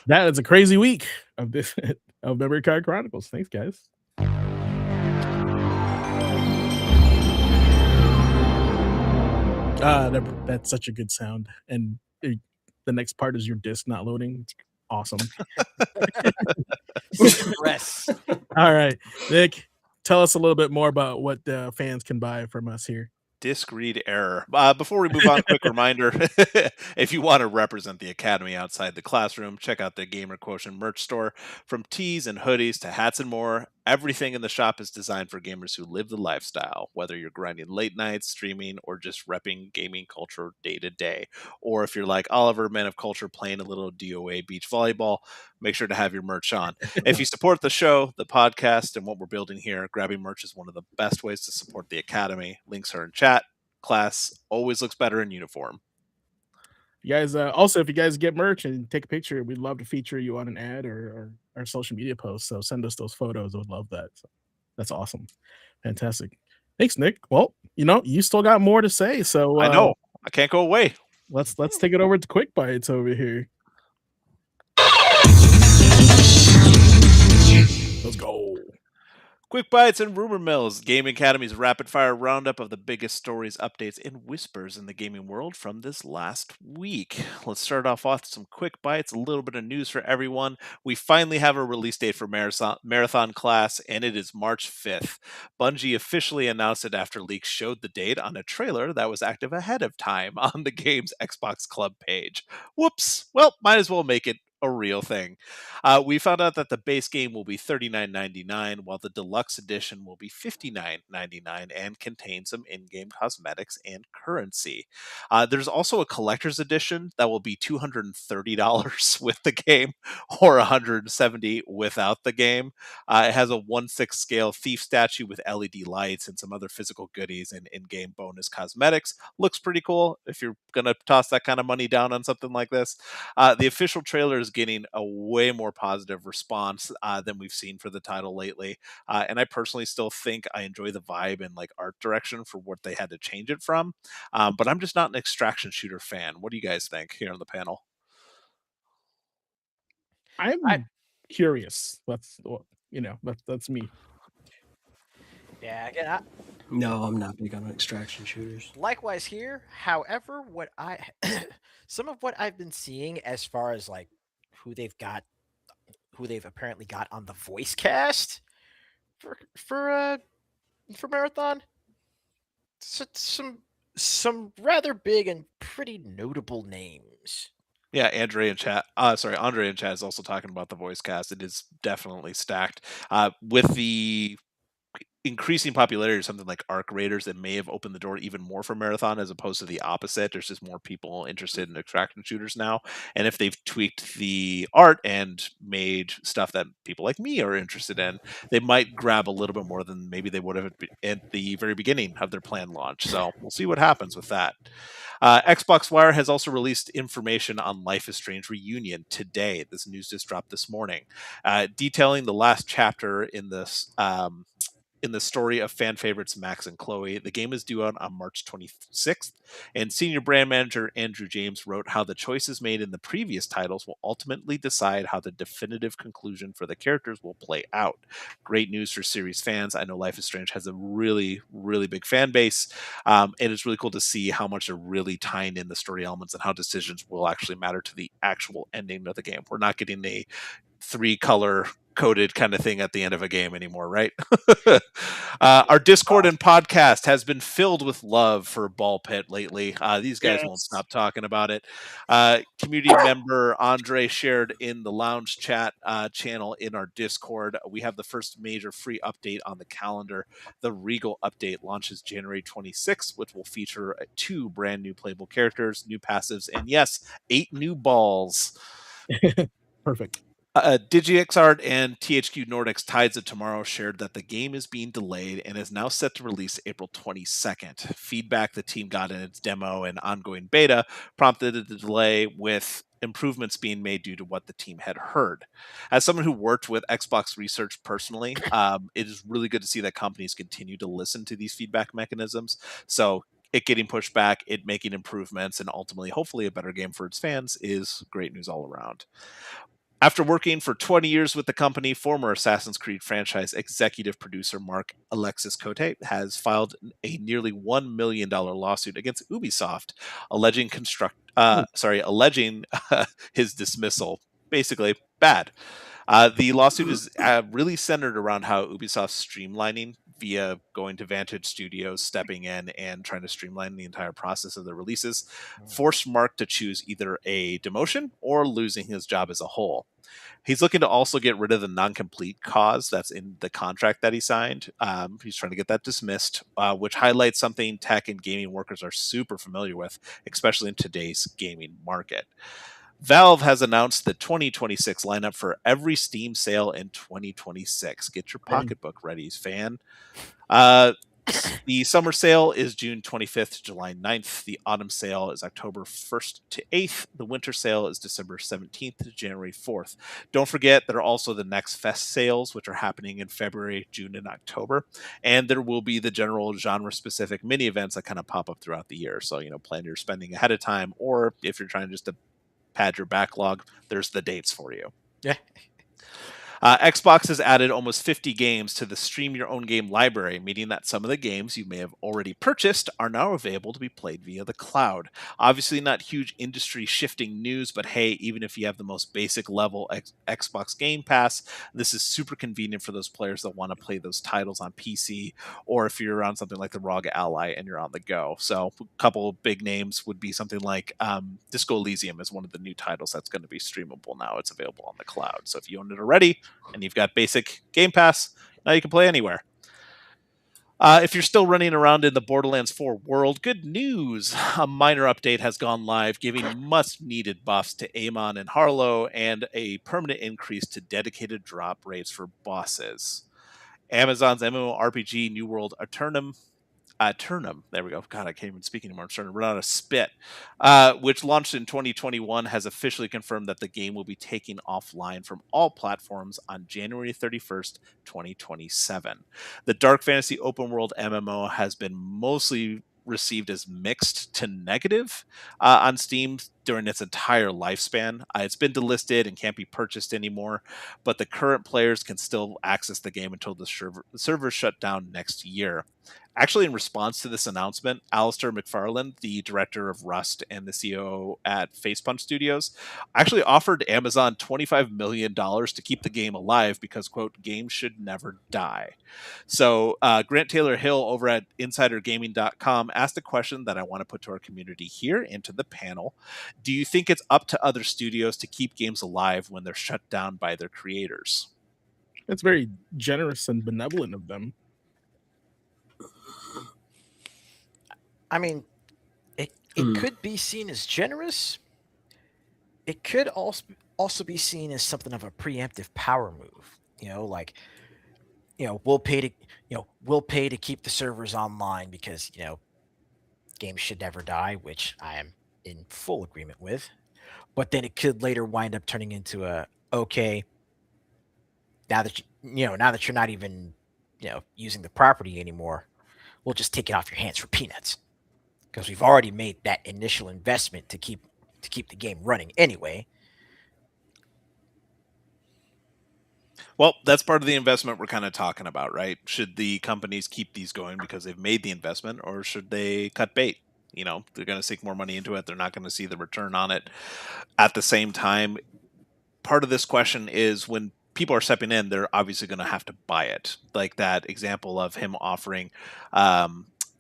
that is a crazy week of this of Memory Card Chronicles. Thanks, guys. That's such a good sound. And the next part is your disc not loading. It's awesome. Stress. All right, Nick. tell us a little bit more about what the fans can buy from us here. Disc read error. Before we move on, quick reminder, if you want to represent the Academy outside the classroom, check out the Gamer Quotient merch store. From tees and hoodies to hats and more, everything in the shop is designed for gamers who live the lifestyle, whether you're grinding late nights, streaming, or just repping gaming culture day to day. Or if you're like Oliver, man of culture, playing a little DOA beach volleyball, make sure to have your merch on. If you support the show, the podcast, and what we're building here, grabbing merch is one of the best ways to support the Academy. Links are in chat. Class always looks better in uniform. You guys, also, if you guys get merch and take a picture, we'd love to feature you on an ad or our social media posts. So send us those photos. I would love that. So that's awesome. Fantastic. Thanks, Nick. Well, you still got more to say. So I know. I can't go away. Let's take it over to Quick Bytes over here. Let's go. Quick Bites and Rumor Mills, Gaming Academy's rapid-fire roundup of the biggest stories, updates, and whispers in the gaming world from this last week. Let's start off with some quick bites, a little bit of news for everyone. We finally have a release date for Marathon Class, and it is March 5th. Bungie officially announced it after leaks showed the date on a trailer that was active ahead of time on the game's Xbox Club page. Whoops! Well, might as well make it a real thing. We found out that the base game will be $39.99, while the deluxe edition will be $59.99 and contain some in-game cosmetics and currency. There's also a collector's edition that will be $230 with the game, or $170 without the game. It has a 1/6 scale thief statue with LED lights and some other physical goodies and in-game bonus cosmetics. Looks pretty cool if you're gonna toss that kind of money down on something like this. The official trailer is getting a way more positive response than we've seen for the title lately, and I personally still think I enjoy the vibe and art direction for what they had to change it from, but I'm just not an extraction shooter fan. What do you guys think here on the panel? I'm curious. That's me. Yeah, again, No, I'm not big on extraction shooters. likewise here. However, some of what I've been seeing as far as who they've apparently got on the voice cast for Marathon, some rather big and pretty notable names. Yeah, Andre in chat is also talking about the voice cast. It is definitely stacked. With the increasing popularity of something like Arc Raiders, it may have opened the door even more for Marathon as opposed to the opposite. There's just more people interested in extraction shooters now. And if they've tweaked the art and made stuff that people like me are interested in, they might grab a little bit more than maybe they would have at the very beginning of their planned launch. So we'll see what happens with that. Xbox Wire has also released information on Life is Strange Reunion today. This news just dropped this morning, detailing the last chapter in this in the story of fan favorites Max and Chloe. The game is due out on March 26th, and senior brand manager Andrew James wrote how the choices made in the previous titles will ultimately decide how the definitive conclusion for the characters will play out. Great news for series fans. I know Life is Strange has a really, really big fan base, and it's really cool to see how much they're really tying in the story elements and how decisions will actually matter to the actual ending of the game. We're not getting a 3-color coded kind of thing at the end of a game anymore, right? Our Discord and podcast has been filled with love for Ball Pit lately. These guys won't stop talking about it. Community member Andre shared in the lounge chat channel in our Discord. We have the first major free update on the calendar. The Regal update launches January 26th, which will feature 2 brand new playable characters, new passives, and yes, 8 new balls. Perfect. DigiXart and THQ Nordic's Tides of Tomorrow shared that the game is being delayed and is now set to release April 22nd. Feedback the team got in its demo and ongoing beta prompted the delay, with improvements being made due to what the team had heard. As someone who worked with Xbox research personally, it is really good to see that companies continue to listen to these feedback mechanisms. So it getting pushed back, it making improvements, and ultimately, hopefully, a better game for its fans is great news all around. After working for 20 years with the company, former Assassin's Creed franchise executive producer Mark Alexis Cote has filed a nearly $1 million lawsuit against Ubisoft, alleging his dismissal. Basically, bad. The lawsuit is really centered around how Ubisoft's streamlining via going to Vantage Studios, stepping in and trying to streamline the entire process of the releases, forced Mark to choose either a demotion or losing his job as a whole. He's looking to also get rid of the non-complete cause that's in the contract that he signed. He's trying to get that dismissed, which highlights something tech and gaming workers are super familiar with, especially in today's gaming market. Valve has announced the 2026 lineup for every Steam sale in 2026. Get your pocketbook ready, fan. The summer sale is June 25th to July 9th. The autumn sale is October 1st to 8th. The winter sale is December 17th to January 4th. Don't forget, there are also the Next Fest sales, which are happening in February, June, and October. And there will be the general genre-specific mini events that kind of pop up throughout the year. So, plan your spending ahead of time, or if you're trying just to pad your backlog, there's the dates for you. Yeah. Xbox has added almost 50 games to the Stream Your Own Game library, meaning that some of the games you may have already purchased are now available to be played via the cloud. Obviously, not huge industry shifting news, but hey, even if you have the most basic level Xbox Game Pass, this is super convenient for those players that want to play those titles on PC, or if you're on something like the ROG Ally and you're on the go. So, a couple of big names would be something like Disco Elysium is one of the new titles that's going to be streamable now. It's available on the cloud. So, if you own it already, and you've got basic Game Pass, now you can play anywhere. If you're still running around in the Borderlands 4 world, good news! A minor update has gone live, giving much-needed buffs to Amon and Harlow, and a permanent increase to dedicated drop rates for bosses. Amazon's MMORPG New World Turnum, there we go. God, I can't even speak anymore. I'm starting to run out of spit. Which launched in 2021, has officially confirmed that the game will be taking offline from all platforms on January 31st, 2027. The Dark Fantasy open world MMO has been mostly received as mixed to negative on Steam during its entire lifespan. It's been delisted and can't be purchased anymore, but the current players can still access the game until the servers shut down next year. Actually, in response to this announcement, Alistair McFarland, the director of Rust and the CEO at Facepunch Studios, actually offered Amazon $25 million to keep the game alive because, quote, games should never die. So Grant Taylor Hill over at InsiderGaming.com asked a question that I want to put to our community here and to the panel. Do you think it's up to other studios to keep games alive when they're shut down by their creators? That's very generous and benevolent of them. I mean, it could be seen as generous. It could also be seen as something of a preemptive power move. We'll pay to keep the servers online because games should never die, which I am in full agreement with. But then it could later wind up turning into okay. Now that now that you're not even using the property anymore, we'll just take it off your hands for peanuts. Because we've already made that initial investment to keep the game running anyway. Well, that's part of the investment we're kind of talking about, right? Should the companies keep these going because they've made the investment, or should they cut bait? They're going to sink more money into it. They're not going to see the return on it. At the same time, part of this question is when people are stepping in, they're obviously going to have to buy it. Like that example of him offering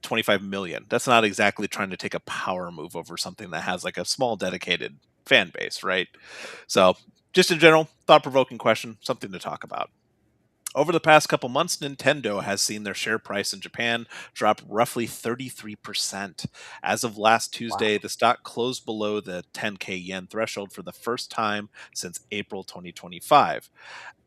25 million. That's not exactly trying to take a power move over something that has like a small dedicated fan base, right? So just in general, thought-provoking question, something to talk about. Over the past couple months, Nintendo has seen their share price in Japan drop roughly 33%. As of last Tuesday, the stock closed below the 10K yen threshold for the first time since April 2025.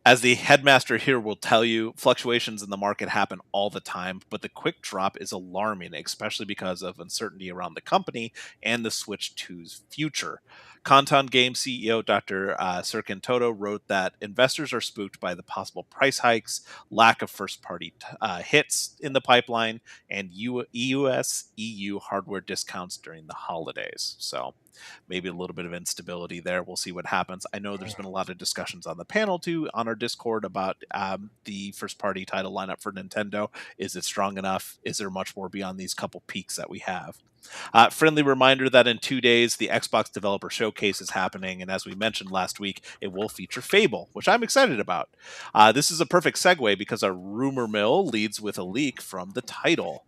As the headmaster here will tell you, fluctuations in the market happen all the time, but the quick drop is alarming, especially because of uncertainty around the company and the Switch 2's future. Kantan Game CEO Dr. Sirkin Toto wrote that investors are spooked by the possible price hikes, lack of first-party hits in the pipeline, and EU hardware discounts during the holidays. So maybe a little bit of instability there. We'll see what happens. I know there's been a lot of discussions on the panel too, on our Discord, about the first party title lineup for Nintendo. Is it strong enough? Is there much more beyond these couple peaks that we have? Friendly reminder that in 2 days, the Xbox Developer Showcase is happening, and as we mentioned last week, it will feature Fable, which I'm excited about. This is a perfect segue because our rumor mill leads with a leak from the title.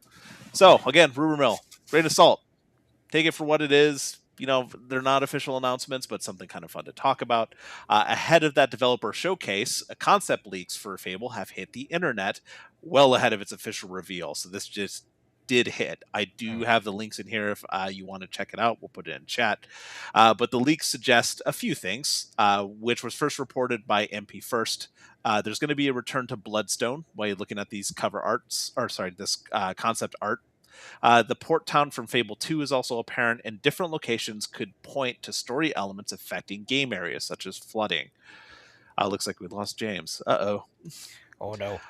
So, again, rumor mill, grain of salt. Take it for what it is. You know, they're not official announcements, but something kind of fun to talk about. Ahead of that developer showcase, concept leaks for Fable have hit the internet well ahead of its official reveal. So this just did hit. I do have the links in here if you want to check it out. We'll put it in chat. But the leaks suggest a few things, which was first reported by MP First. There's going to be a return to Bloodstone while you're looking at these cover arts, or sorry, this concept art. The port town from Fable 2 is also apparent, and different locations could point to story elements affecting game areas, such as flooding. Looks like we lost James. Uh-oh. Oh, no.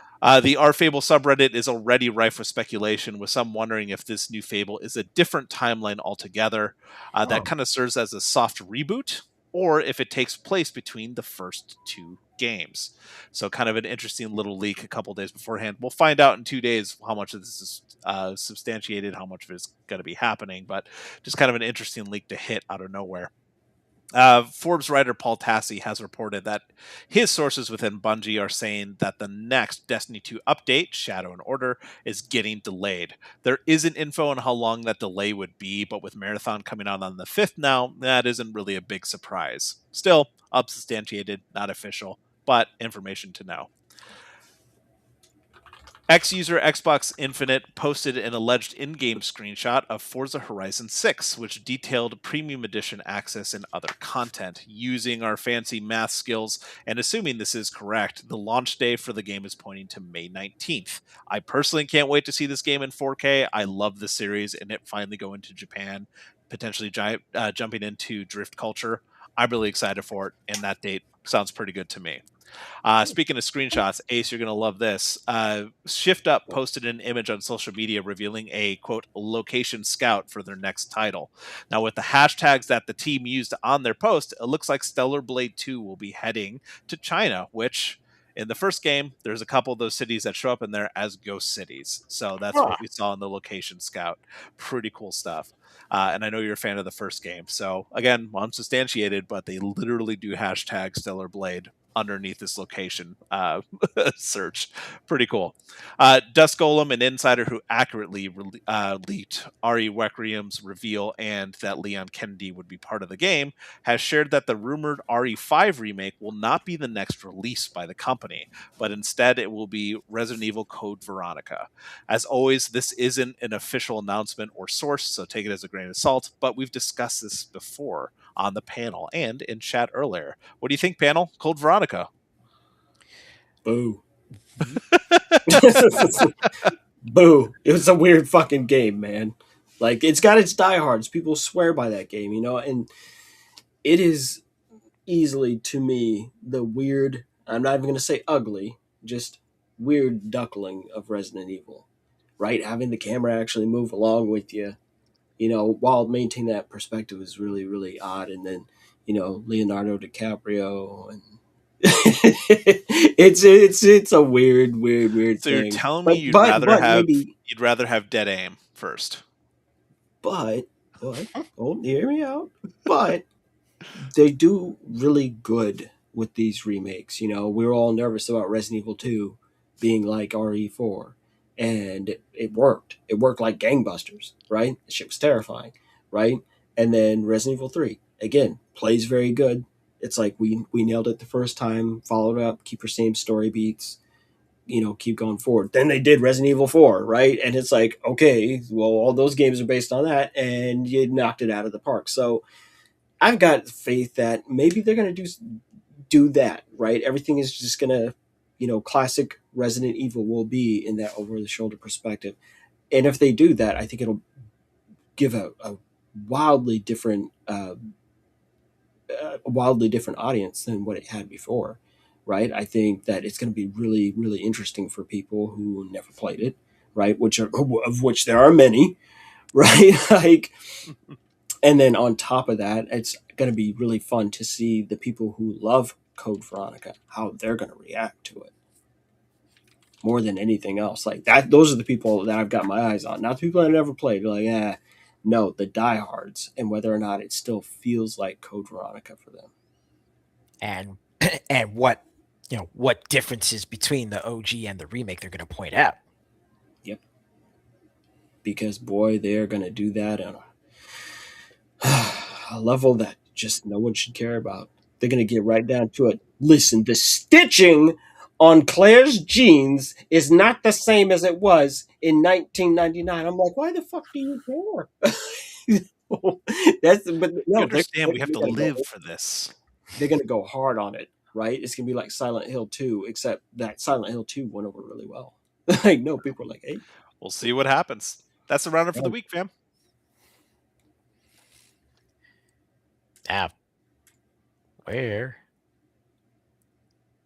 The R Fable subreddit is already rife with speculation, with some wondering if this new Fable is a different timeline altogether that kind of serves as a soft reboot, or if it takes place between the first 2 games. So kind of an interesting little leak a couple days beforehand. We'll find out in 2 days how much of this is substantiated, how much of it is going to be happening, but just kind of an interesting leak to hit out of nowhere. Forbes writer Paul Tassi has reported that his sources within Bungie are saying that the next Destiny 2 update, Shadow and Order, is getting delayed. There isn't info on how long that delay would be, but with Marathon coming out on the 5th now, that isn't really a big surprise. Still, unsubstantiated, not official, but information to know. Ex-user Xbox Infinite posted an alleged in-game screenshot of Forza Horizon 6, which detailed Premium Edition access and other content. Using our fancy math skills, and assuming this is correct, the launch day for the game is pointing to May 19th. I personally can't wait to see this game in 4K. I love the series, and it finally going to Japan, potentially jumping into drift culture. I'm really excited for it, and that date sounds pretty good to me. Speaking of screenshots, Ace, you're going to love this. Shift Up posted an image on social media revealing a, quote, location scout for their next title. Now, with the hashtags that the team used on their post, it looks like Stellar Blade 2 will be heading to China, which in the first game, there's a couple of those cities that show up in there as ghost cities. So that's what we saw in the location scout. Pretty cool stuff. And I know you're a fan of the first game. So, again, unsubstantiated, but they literally do hashtag Stellar Blade underneath this location search. Pretty cool. Dust Golem, an insider who accurately leaked Ari Requiem's reveal and that Leon Kennedy would be part of the game, has shared that the rumored RE5 remake will not be the next release by the company, but instead it will be Resident Evil Code Veronica. As always, this isn't an official announcement or source, so take it as a grain of salt, but we've discussed this before on the panel and in chat earlier. What do you think, panel? Code Veronica. Boo. Boo. It was a weird fucking game, man. Like, it's got its diehards. People swear by that game, you know, and it is easily, to me, the weird, I'm not even going to say ugly, just weird duckling of Resident Evil, right? Having the camera actually move along with you, you know, while maintaining that perspective is really, really odd. And then, you know, Leonardo DiCaprio, and it's a weird thing. So you're telling me you'd rather have dead aim first. But hear me out. But they do really good with these remakes. You know, we were all nervous about Resident Evil 2 being like RE4. And it worked. It worked like gangbusters, right? The shit was terrifying, right? And then Resident Evil 3, again, plays very good. It's like we nailed it the first time, followed up, keep your same story beats, you know, keep going forward. Then they did Resident Evil 4, right? And it's like, okay, well, all those games are based on that, and you knocked it out of the park. So I've got faith that maybe they're going to do that, right? Everything is just going to, you know, classic Resident Evil will be in that over-the-shoulder perspective. And if they do that, I think it'll give a wildly different audience than what it had before, right? I think that it's going to be really, really interesting for people who never played it, right? Of which there are many, right? Like, And then on top of that, it's going to be really fun to see the people who love Code Veronica, how they're going to react to it more than anything else. Like that, those are the people that I've got my eyes on. Not the people that never played. They're like, no, the diehards, and whether or not it still feels like Code Veronica for them. And and what differences between the OG and the remake they're going to point out. Yep. Because boy, they're going to do that on a level that just no one should care about. They're going to get right down to it. Listen, the stitching on Claire's jeans is not the same as it was in 1999. I'm like, why the fuck do you care? But no, You understand we have to live for this. They're going to go hard on it, right? It's going to be like Silent Hill 2, except that Silent Hill 2 went over really well. Like, no, people are like, hey. We'll see what happens. That's the roundup for the week, fam. Where?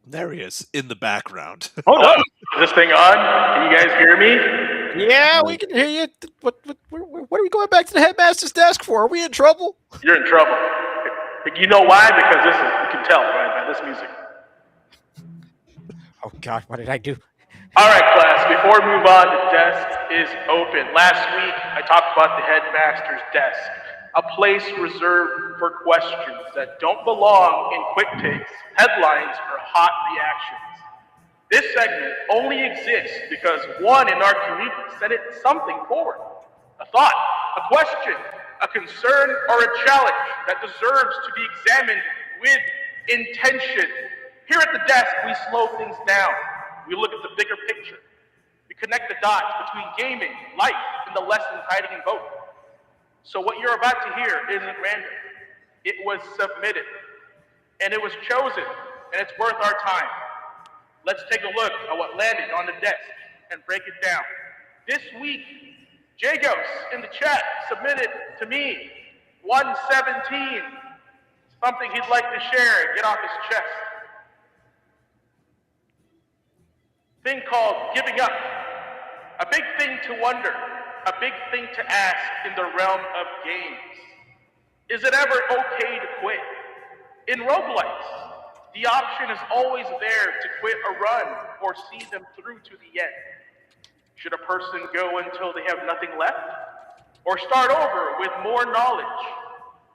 There he is in the background. Hold up. Is this thing on? Can you guys hear me? Yeah, we can hear you. What are we going back to the headmaster's desk for? Are we in trouble? You're in trouble. You know why? Because you can tell, right, by this music. Oh, God, what did I do? All right, class, before we move on, the desk is open. Last week, I talked about the headmaster's desk, a place reserved for questions that don't belong in quick takes, headlines, or hot reactions. This segment only exists because one in our community sent it something forward. A thought, a question, a concern, or a challenge that deserves to be examined with intention. Here at the desk, we slow things down. We look at the bigger picture. We connect the dots between gaming, life, and the lessons hiding in both. So what you're about to hear isn't random. It was submitted, and it was chosen, and it's worth our time. Let's take a look at what landed on the desk and break it down. This week, Jagos in the chat submitted to me 117, something he'd like to share and get off his chest. Thing called giving up. A big thing to wonder, a big thing to ask in the realm of games. Is it ever okay to quit? In roguelikes, the option is always there to quit a run or see them through to the end. Should a person go until they have nothing left? Or start over with more knowledge?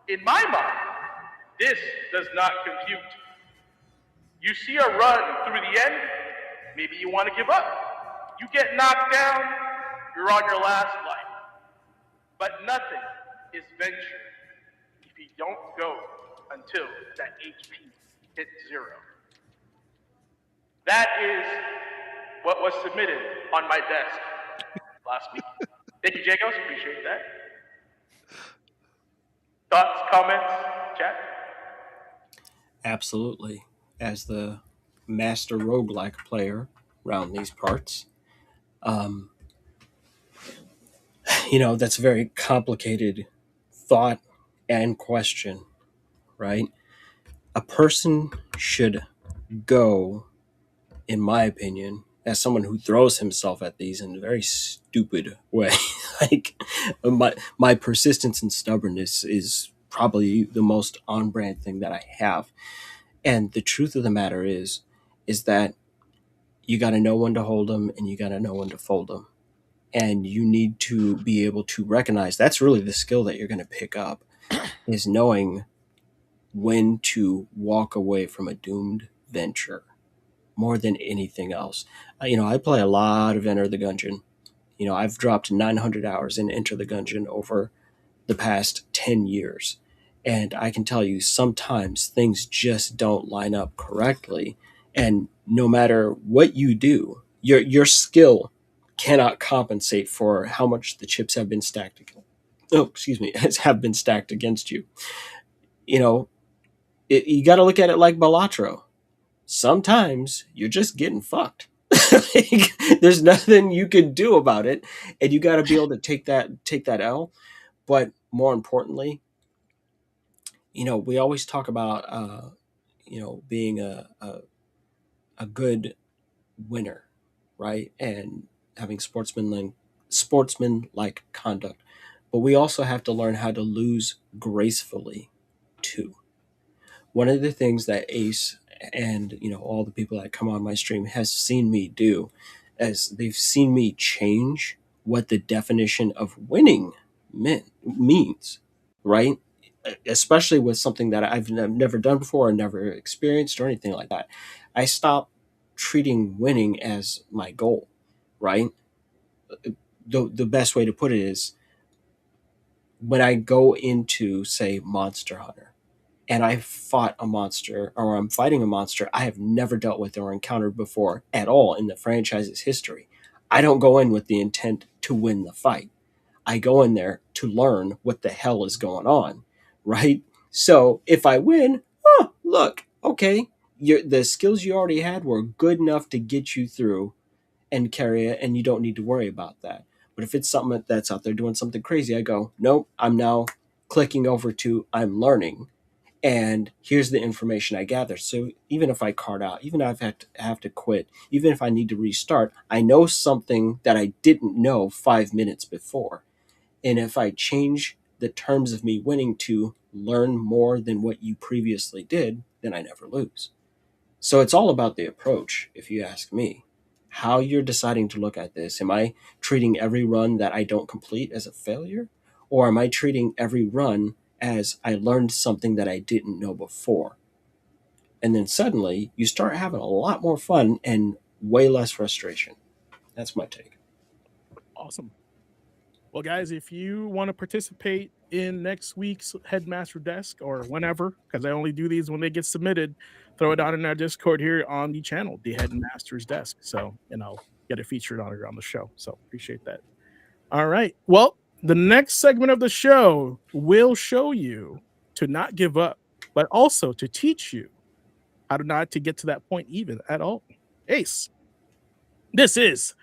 In my mind, this does not compute. You see a run through the end, maybe you want to give up. You get knocked down, you're on your last life. But nothing is venture if you don't go until that HP hits 0. That is what was submitted on my desk last week. Thank you, Jagos. Appreciate that. Thoughts, comments, chat? Absolutely. As the master roguelike player around these parts, that's a very complicated thought and question, right? A person should go, in my opinion, as someone who throws himself at these in a very stupid way. Like my persistence and stubbornness is probably the most on-brand thing that I have. And the truth of the matter is that you got to know when to hold them and you got to know when to fold them. And you need to be able to recognize that's really the skill that you're going to pick up, is knowing when to walk away from a doomed venture more than anything else. I play a lot of Enter the Gungeon. I've dropped 900 hours in Enter the Gungeon over the past 10 years. And I can tell you sometimes things just don't line up correctly. And no matter what you do, your skill cannot compensate for how much the chips have been stacked have been stacked against you. You got to look at it like Balatro. Sometimes you're just getting fucked. There's nothing you can do about it, and you got to be able to take that L. But more importantly, we always talk about being a good winner, right, and having sportsman-like conduct. but we also have to learn how to lose gracefully too. One of the things that Ace and all the people that come on my stream has seen me do is they've seen me change what the definition of winning means, right? Especially with something that I've never done before or never experienced or anything like that. I stopped treating winning as my goal, right? The best way to put it is when I go into, say, Monster Hunter, and I fought a monster or I'm fighting a monster I have never dealt with or encountered before at all in the franchise's history. I don't go in with the intent to win the fight. I go in there to learn what the hell is going on, right? So if I win, oh, look, okay, the skills you already had were good enough to get you through and carry it, and you don't need to worry about that. But if it's something that's out there doing something crazy, I go, nope, I'm now clicking over to I'm learning, and here's the information I gathered. So even if I card out, even if I have to quit, even if I need to restart, I know something that I didn't know 5 minutes before. And if I change the terms of me winning to learn more than what you previously did, then I never lose. So it's all about the approach, if you ask me. How you're deciding to look at this. Am I treating every run that I don't complete as a failure? Or am I treating every run as I learned something that I didn't know before? And then suddenly you start having a lot more fun and way less frustration. That's my take. Awesome. Well, guys, if you want to participate in next week's Headmaster Desk or whenever, because I only do these when they get submitted, throw it out in our Discord here on the channel, the Headmaster's Desk. So, get it featured on the show. So appreciate that. All right. Well, the next segment of the show will show you to not give up, but also to teach you how to not to get to that point even at all. Ace, this is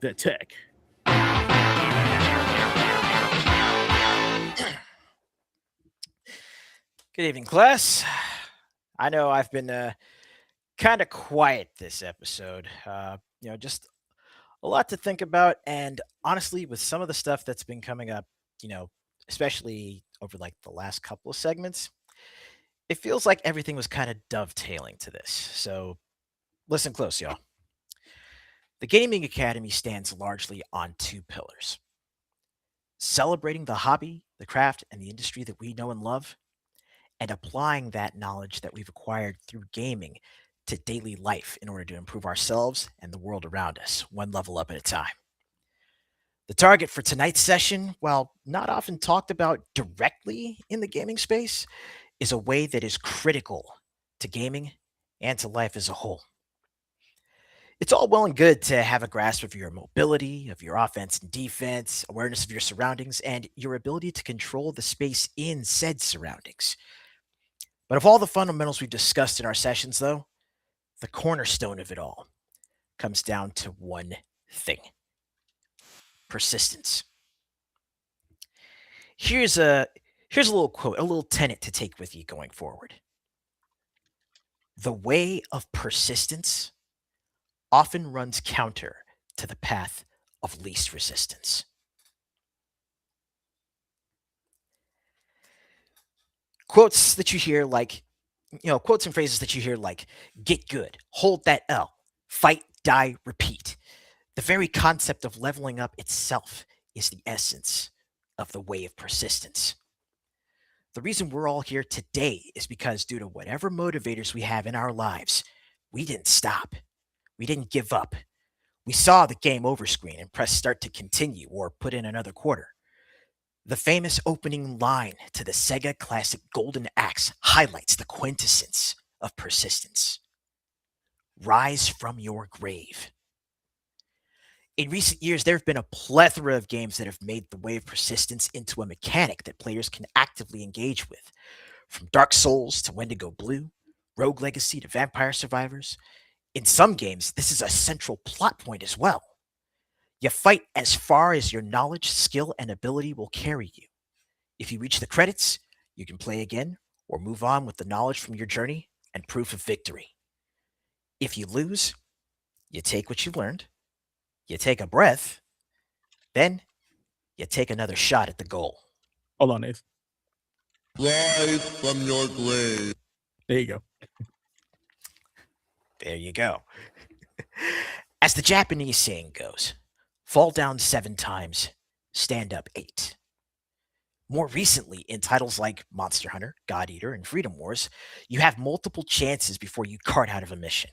the tech. Good evening, class. I know I've been kind of quiet this episode. Just a lot to think about, and honestly, with some of the stuff that's been coming up, especially over like the last couple of segments, it feels like everything was kind of dovetailing to this. So listen close, y'all. The Gaming Academy stands largely on two pillars: celebrating the hobby, the craft, and the industry that we know and love, and applying that knowledge that we've acquired through gaming to daily life in order to improve ourselves and the world around us, one level up at a time. The target for tonight's session, while not often talked about directly in the gaming space, is a way that is critical to gaming and to life as a whole. It's all well and good to have a grasp of your mobility, of your offense and defense, awareness of your surroundings, and your ability to control the space in said surroundings. But of all the fundamentals we've discussed in our sessions, though, the cornerstone of it all comes down to one thing: persistence. Here's a little quote, a little tenet to take with you going forward. The way of persistence often runs counter to the path of least resistance. Quotes that you hear like, quotes and phrases that you hear like, get good, hold that L, fight, die, repeat. The very concept of leveling up itself is the essence of the way of persistence. The reason we're all here today is because, due to whatever motivators we have in our lives, we didn't stop. We didn't give up. We saw the game over screen and press start to continue or put in another quarter. The famous opening line to the Sega classic Golden Axe highlights the quintessence of persistence. Rise from your grave. In recent years, there have been a plethora of games that have made the way of persistence into a mechanic that players can actively engage with. From Dark Souls to Wendigo Blue, Rogue Legacy to Vampire Survivors. In some games, this is a central plot point as well. You fight as far as your knowledge, skill, and ability will carry you. If you reach the credits, you can play again or move on with the knowledge from your journey and proof of victory. If you lose, you take what you learned, you take a breath, then you take another shot at the goal. Hold on, Ace. Rise from your grave. There you go. There you go. As the Japanese saying goes, fall down 7 times, stand up 8. More recently, in titles like Monster Hunter, God Eater, and Freedom Wars, you have multiple chances before you cart out of a mission.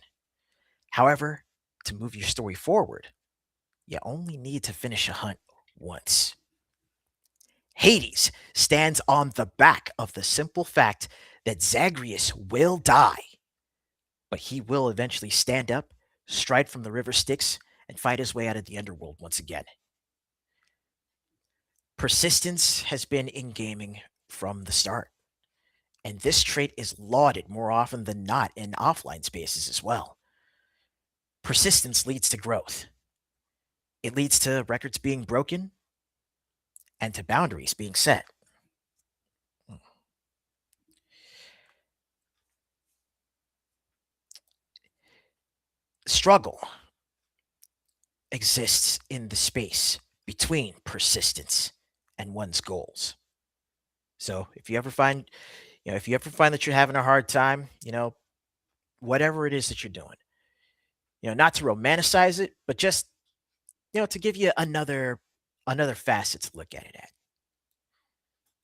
However, to move your story forward, you only need to finish a hunt once. Hades stands on the back of the simple fact that Zagreus will die, but he will eventually stand up, stride from the river Styx, and fight his way out of the underworld once again. Persistence has been in gaming from the start, and this trait is lauded more often than not in offline spaces as well. Persistence leads to growth. It leads to records being broken and to boundaries being set. Struggle exists in the space between persistence and one's goals. So if you ever find that you're having a hard time, whatever it is that you're doing, not to romanticize it, but just, to give you another facet to look at it at.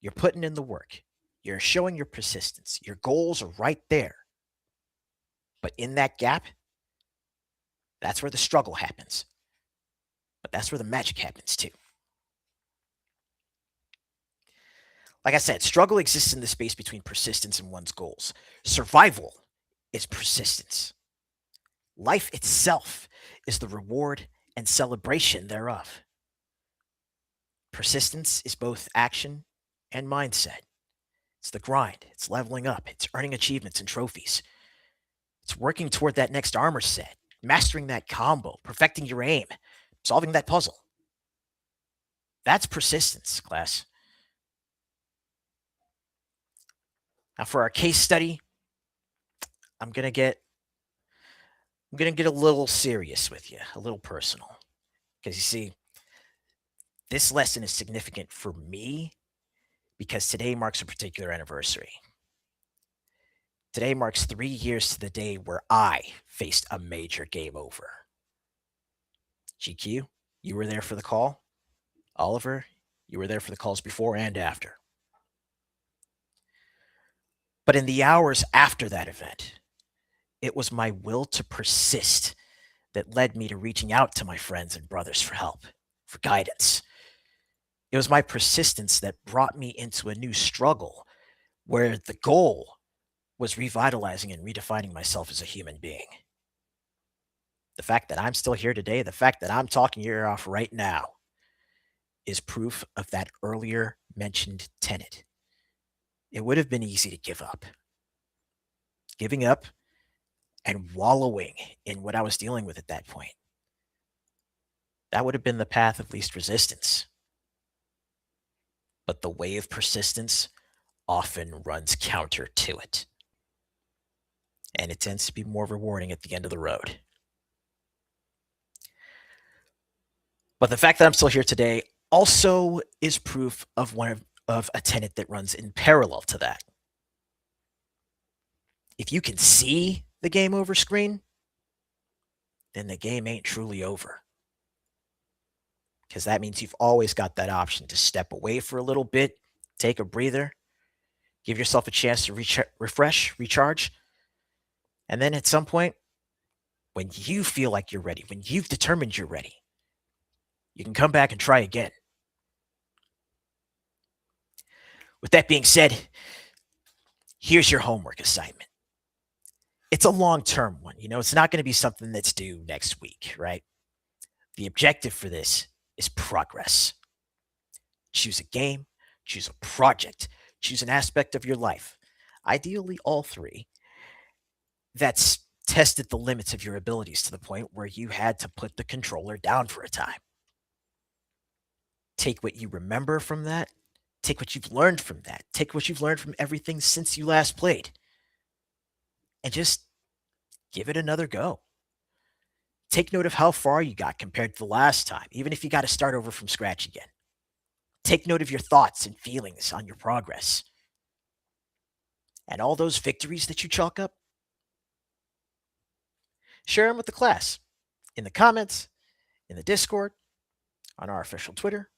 You're putting in the work. You're showing your persistence. Your goals are right there. But in that gap, that's where the struggle happens. But that's where the magic happens too. Like I said, struggle exists in the space between persistence and one's goals. Survival is persistence. Life itself is the reward and celebration thereof. Persistence is both action and mindset. It's the grind. It's leveling up. It's earning achievements and trophies. It's working toward that next armor set, mastering that combo, perfecting your aim, solving that puzzle. That's persistence, class. Now for our case study, I'm gonna get a little serious with you, a little personal. Because you see, this lesson is significant for me because today marks a particular anniversary. Today marks 3 years to the day where I faced a major game over. GQ, you were there for the call. Oliver, you were there for the calls before and after. But in the hours after that event, it was my will to persist that led me to reaching out to my friends and brothers for help, for guidance. It was my persistence that brought me into a new struggle where the goal was revitalizing and redefining myself as a human being. The fact that I'm still here today, the fact that I'm talking your ear off right now, is proof of that earlier mentioned tenet. It would have been easy to give up. Giving up and wallowing in what I was dealing with at that point. That would have been the path of least resistance. But the way of persistence often runs counter to it. And it tends to be more rewarding at the end of the road. But the fact that I'm still here today also is proof of of a tenet that runs in parallel to that. If you can see the game over screen, then the game ain't truly over. Because that means you've always got that option to step away for a little bit, take a breather, give yourself a chance to refresh, recharge, and then at some point, when you feel like you're ready, when you've determined you're ready, you can come back and try again. With that being said, here's your homework assignment. It's a long-term one. It's not going to be something that's due next week, right? The objective for this is progress. Choose a game, choose a project, choose an aspect of your life, ideally all 3, that's tested the limits of your abilities to the point where you had to put the controller down for a time. Take what you remember from that, take what you've learned from that, take what you've learned from everything since you last played, and just give it another go. Take note of how far you got compared to the last time, even if you got to start over from scratch again. Take note of your thoughts and feelings on your progress. And all those victories that you chalk up, share them with the class in the comments, in the Discord, on our official Twitter,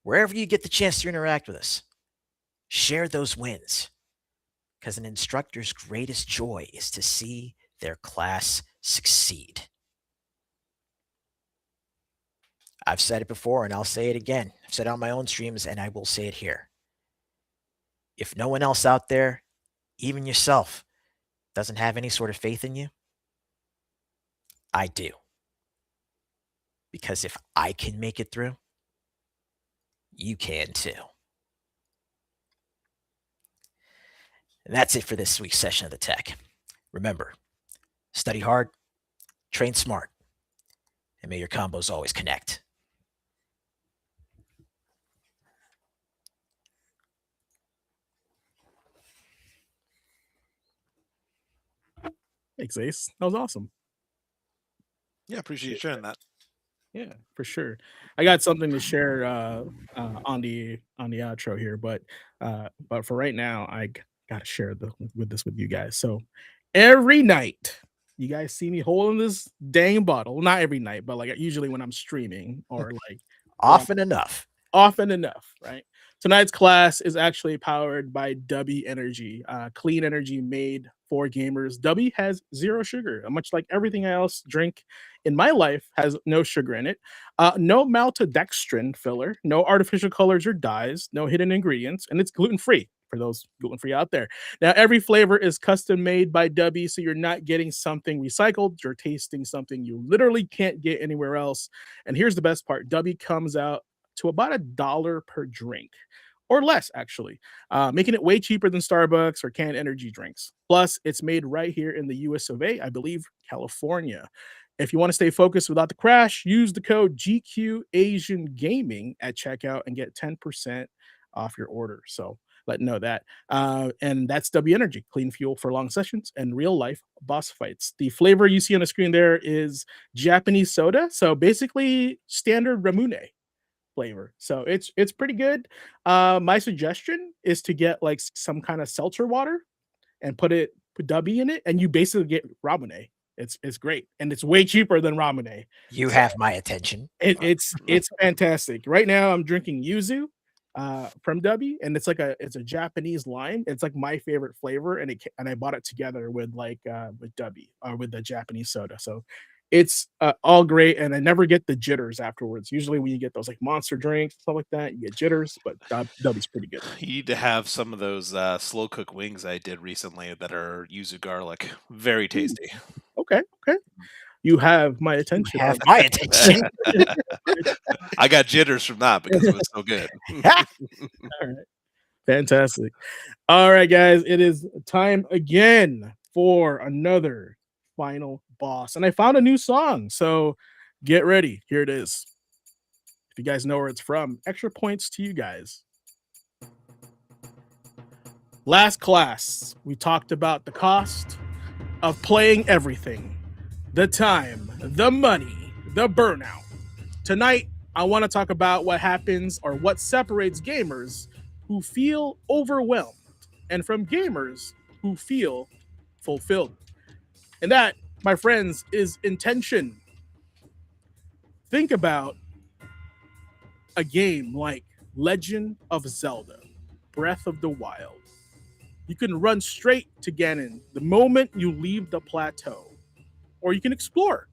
wherever you get the chance to interact with us. Share those wins, because an instructor's greatest joy is to see their class succeed. I've said it before and I'll say it again. I've said it on my own streams and I will say it here. If no one else out there, even yourself, doesn't have any sort of faith in you, I do. Because if I can make it through, you can too. And that's it for this week's session of the Tech. Remember, study hard, train smart, and may your combos always connect. Thanks, Ace. That was awesome. Yeah, appreciate you sharing that. Yeah, for sure. I got something to share on the outro here, but for right now, I gotta share this with you guys. So every night, you guys see me holding this dang bottle. Not every night, but like usually when I'm streaming or like Often enough. often enough, right? Tonight's class is actually powered by Dubby Energy, clean energy made for gamers. Dubby has zero sugar, much like everything I else drink in my life has no sugar in it. No maltodextrin filler, no artificial colors or dyes, no hidden ingredients, and it's gluten-free for those gluten-free out there. Now, every flavor is custom made by Dubby, so you're not getting something recycled. You're tasting something you literally can't get anywhere else. And here's the best part. Dubby comes out to about $1 per drink or less, actually, making it way cheaper than Starbucks or canned energy drinks. Plus, it's made right here in the US of A, I believe, California. If you want to stay focused without the crash, use the code GQAzndood Gaming at checkout and get 10% off your order. So let know that. And that's W Energy, clean fuel for long sessions and real life boss fights. The flavor you see on the screen there is Japanese soda. So basically standard Ramune flavor. So it's pretty good. My suggestion is to get like some kind of seltzer water and put Dubby in it, and you basically get Ramune. It's great, and it's way cheaper than Ramune. You have my attention. It's fantastic. Right now, I'm drinking yuzu from Dubby, and it's a Japanese lime. It's like my favorite flavor, and I bought it together with with Dubby or with the Japanese soda. So it's all great, and I never get the jitters afterwards. Usually, when you get those like monster drinks stuff like that, you get jitters. But Dubby's pretty good. You need to have some of those slow cook wings I did recently that are yuzu garlic. Very tasty. Okay. You have my attention. You have my attention. I got jitters from that because it was so good. All right. Fantastic. All right, guys. It is time again for another final boss. And I found a new song. So get ready. Here it is. If you guys know where it's from, extra points to you guys. Last class, we talked about the cost of playing everything. The time, the money, the burnout. Tonight, I want to talk about what happens or what separates gamers who feel overwhelmed and from gamers who feel fulfilled. And that, my friends, is intention. Think about a game like Legend of Zelda, Breath of the Wild. You can run straight to Ganon the moment you leave the plateau. Or you can explore,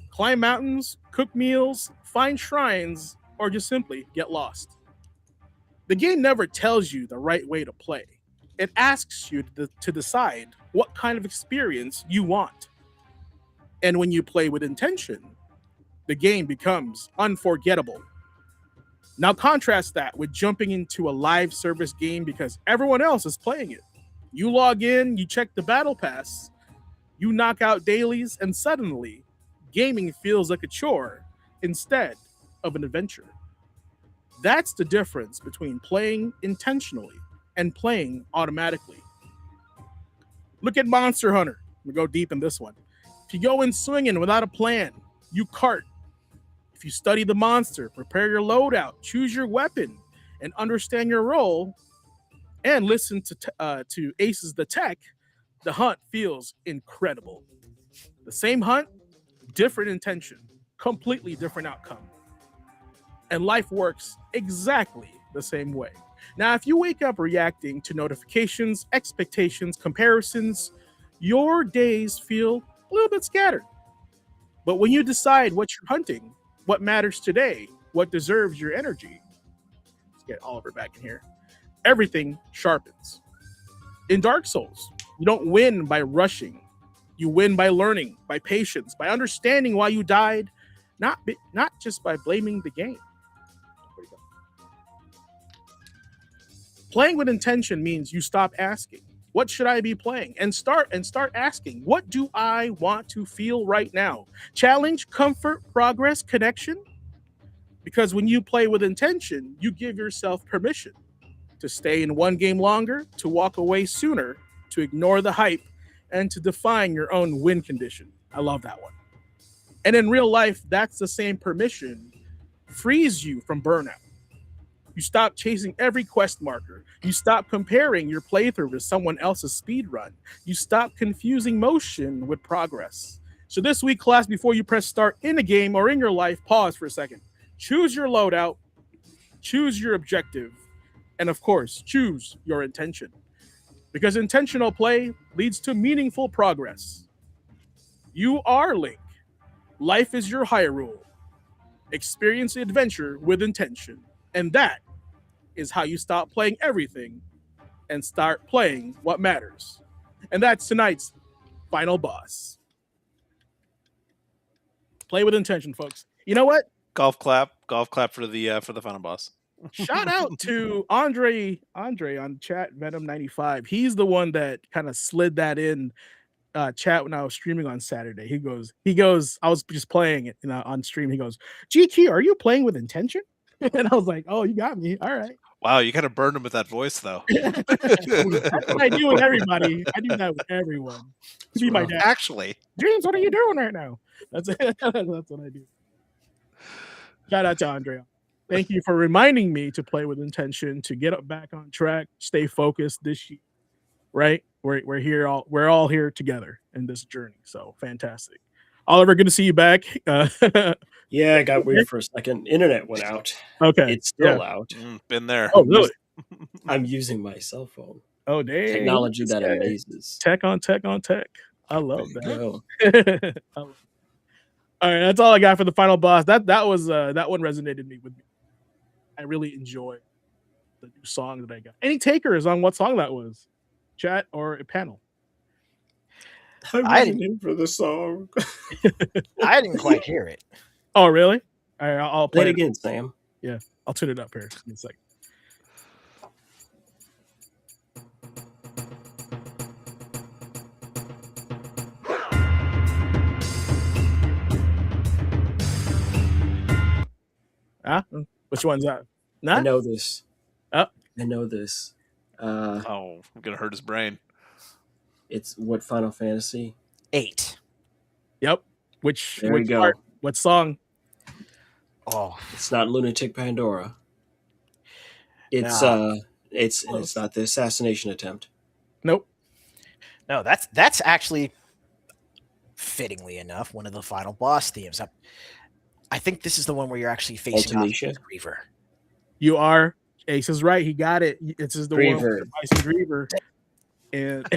climb mountains, cook meals, find shrines, or just simply get lost. The game never tells you the right way to play. It asks you to decide what kind of experience you want. And when you play with intention, the game becomes unforgettable. Now contrast that with jumping into a live service game because everyone else is playing it. You log in, you check the battle pass, you knock out dailies, and suddenly, gaming feels like a chore instead of an adventure. That's the difference between playing intentionally and playing automatically. Look at Monster Hunter. We go deep in this one. If you go in swinging without a plan, you cart. If you study the monster, prepare your loadout, choose your weapon, and understand your role, and listen to Aces the Tech, the hunt feels incredible. The same hunt, different intention, completely different outcome. And life works exactly the same way. Now, if you wake up reacting to notifications, expectations, comparisons, your days feel a little bit scattered. But when you decide what you're hunting, what matters today, what deserves your energy, let's get Oliver back in here, everything sharpens. In Dark Souls, you don't win by rushing. You win by learning, by patience, by understanding why you died, not just by blaming the game. Playing with intention means you stop asking, what should I be playing? And start asking, what do I want to feel right now? Challenge, comfort, progress, connection. Because when you play with intention, you give yourself permission to stay in one game longer, to walk away sooner, to ignore the hype, and to define your own win condition. I love that one. And in real life, that's the same permission frees you from burnout. You stop chasing every quest marker. You stop comparing your playthrough with someone else's speed run. You stop confusing motion with progress. So this week, class, before you press start in a game or in your life, pause for a second. Choose your loadout, choose your objective, and of course, choose your intention. Because intentional play leads to meaningful progress. You are Link. Life is your Hyrule. Experience the adventure with intention. And that is how you stop playing everything and start playing what matters. And that's tonight's final boss. Play with intention, folks. You know what? Golf clap for the final boss. Shout out to Andre on chat, Venom95. He's the one that kind of slid that in chat when I was streaming on Saturday. He goes, I was just playing it on stream. He goes, GQ, are you playing with intention? And I was like, oh, you got me. All right. Wow, you kind of burned him with that voice, though. That's what I do with everybody. I do that with everyone. Be my dad. Actually, James, what are you doing right now? That's what I do. Shout out to Andrea. Thank you for reminding me to play with intention, to get up back on track, stay focused this year. Right? We're here we're all here together in this journey. So fantastic. Oliver, good to see you back. Yeah, I got weird for a second. Internet went out. Okay. It's still out. Been there. Oh, really? I'm using my cell phone. Oh, dang. Technology that amazes. Tech on tech on tech. I love that. Go. All right, that's all I got for the final boss. That was that one resonated with me. I really enjoy the new song that I got. Any takers on what song that was? Chat or a panel? I wasn't in for the song. I didn't quite hear it. Oh, really? All right, I'll play it again, Sam. Yeah, I'll turn it up here in a second. Which one's that? Nah? I know this. Oh. I know this. I'm gonna hurt his brain. It's what Final Fantasy? 8. Yep. Which There we go. Part? What song? Oh, It's not Lunatic Pandora. It's it's not the assassination attempt. Nope. no, that's actually fittingly enough one of the final boss themes. I think this is the one where you're actually facing off Ultimecia? with Griever. You are. Ace is right. He got it. This is the one Griever. with Bison Griever. And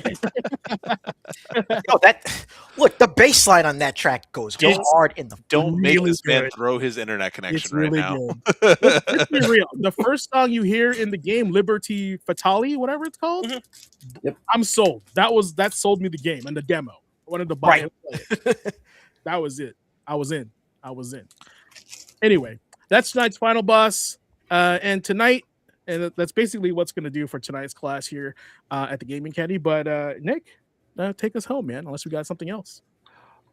Look, the bass line on that track goes hard in the. Don't make really this man good. throw his internet connection It's right really now. good. Let's be real. The first song you hear in the game, Liberty Fatale, whatever it's called, Yep. I'm sold. That sold me the game and the demo. I wanted to buy it and play it. That was it. I was in. Anyway, that's tonight's final boss. And tonight, and that's basically what's going to do for tonight's class here at the Gaming Academy. But Nick, take us home, man, unless we got something else.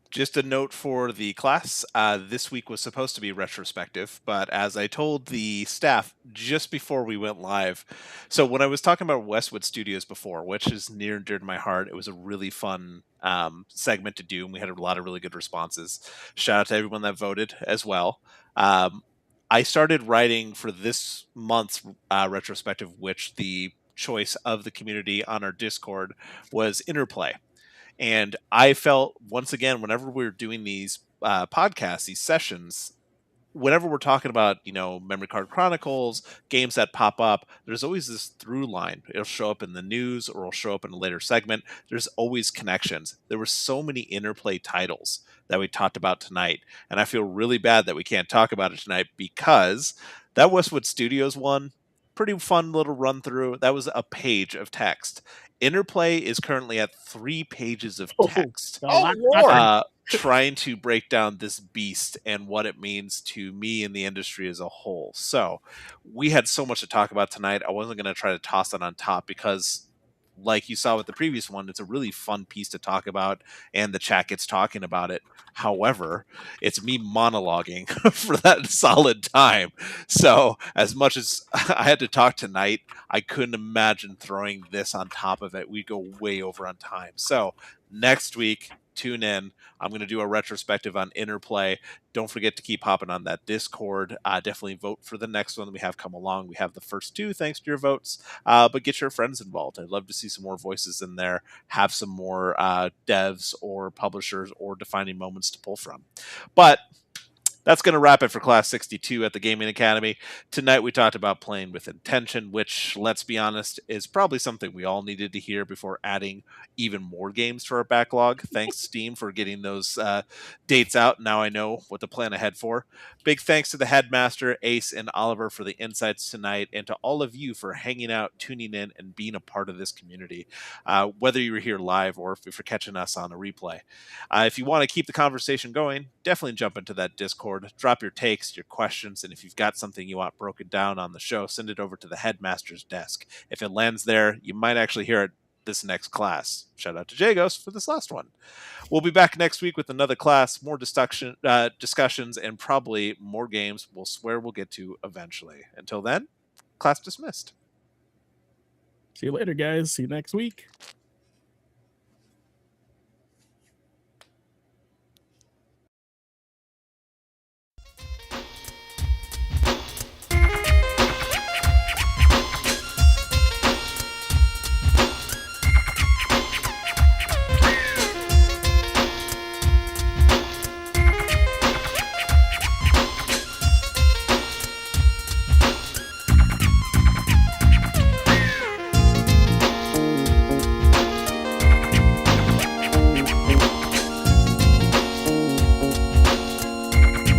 Just a note for the class, this week was supposed to be retrospective, but as I told the staff just before we went live, so when I was talking about Westwood Studios before, which is near and dear to my heart, it was a really fun segment to do, and we had a lot of really good responses. Shout out to everyone that voted as well. I started writing for this month's retrospective, which the choice of the community on our Discord was Interplay. And I felt once again, whenever we're doing these podcasts, these sessions, whenever we're talking about, Memory Card Chronicles, games that pop up, there's always this through line. It'll show up in the news or it'll show up in a later segment. There's always connections. There were so many Interplay titles that we talked about tonight. And I feel really bad that we can't talk about it tonight because that Westwood Studios one, pretty fun little run through. That was a page of text. Interplay is currently at 3 pages of text. Trying to break down this beast and what it means to me and the industry as a whole. So we had so much to talk about tonight. I wasn't going to try to toss it on top because, like you saw with the previous one, it's a really fun piece to talk about and the chat gets talking about it. However, it's me monologuing for that solid time. So as much as I had to talk tonight, I couldn't imagine throwing this on top of it. We'd go way over on time. So next week, tune in. I'm going to do a retrospective on Interplay. Don't forget to keep hopping on that Discord. Definitely vote for the next one we have come along. We have the first 2 thanks to your votes, but get your friends involved. I'd love to see some more voices in there, have some more devs or publishers or defining moments to pull from. But that's going to wrap it for Class 62 at the Gaming Academy. Tonight we talked about playing with intention, which, let's be honest, is probably something we all needed to hear before adding even more games to our backlog. Thanks, Steam, for getting those dates out. Now I know what to plan ahead for. Big thanks to the Headmaster, Ace, and Oliver for the insights tonight, and to all of you for hanging out, tuning in, and being a part of this community, whether you were here live or if you're catching us on a replay. If you want to keep the conversation going, definitely jump into that Discord. Drop your takes, your questions, and if you've got something you want broken down on the show, send it over to the Headmaster's desk. If it lands there, you might actually hear it this next class. Shout out to Jagos for this last one. We'll be back next week with another class, more discussions, and probably more games we'll swear we'll get to eventually. Until then, class dismissed. See you later, guys. See you next week.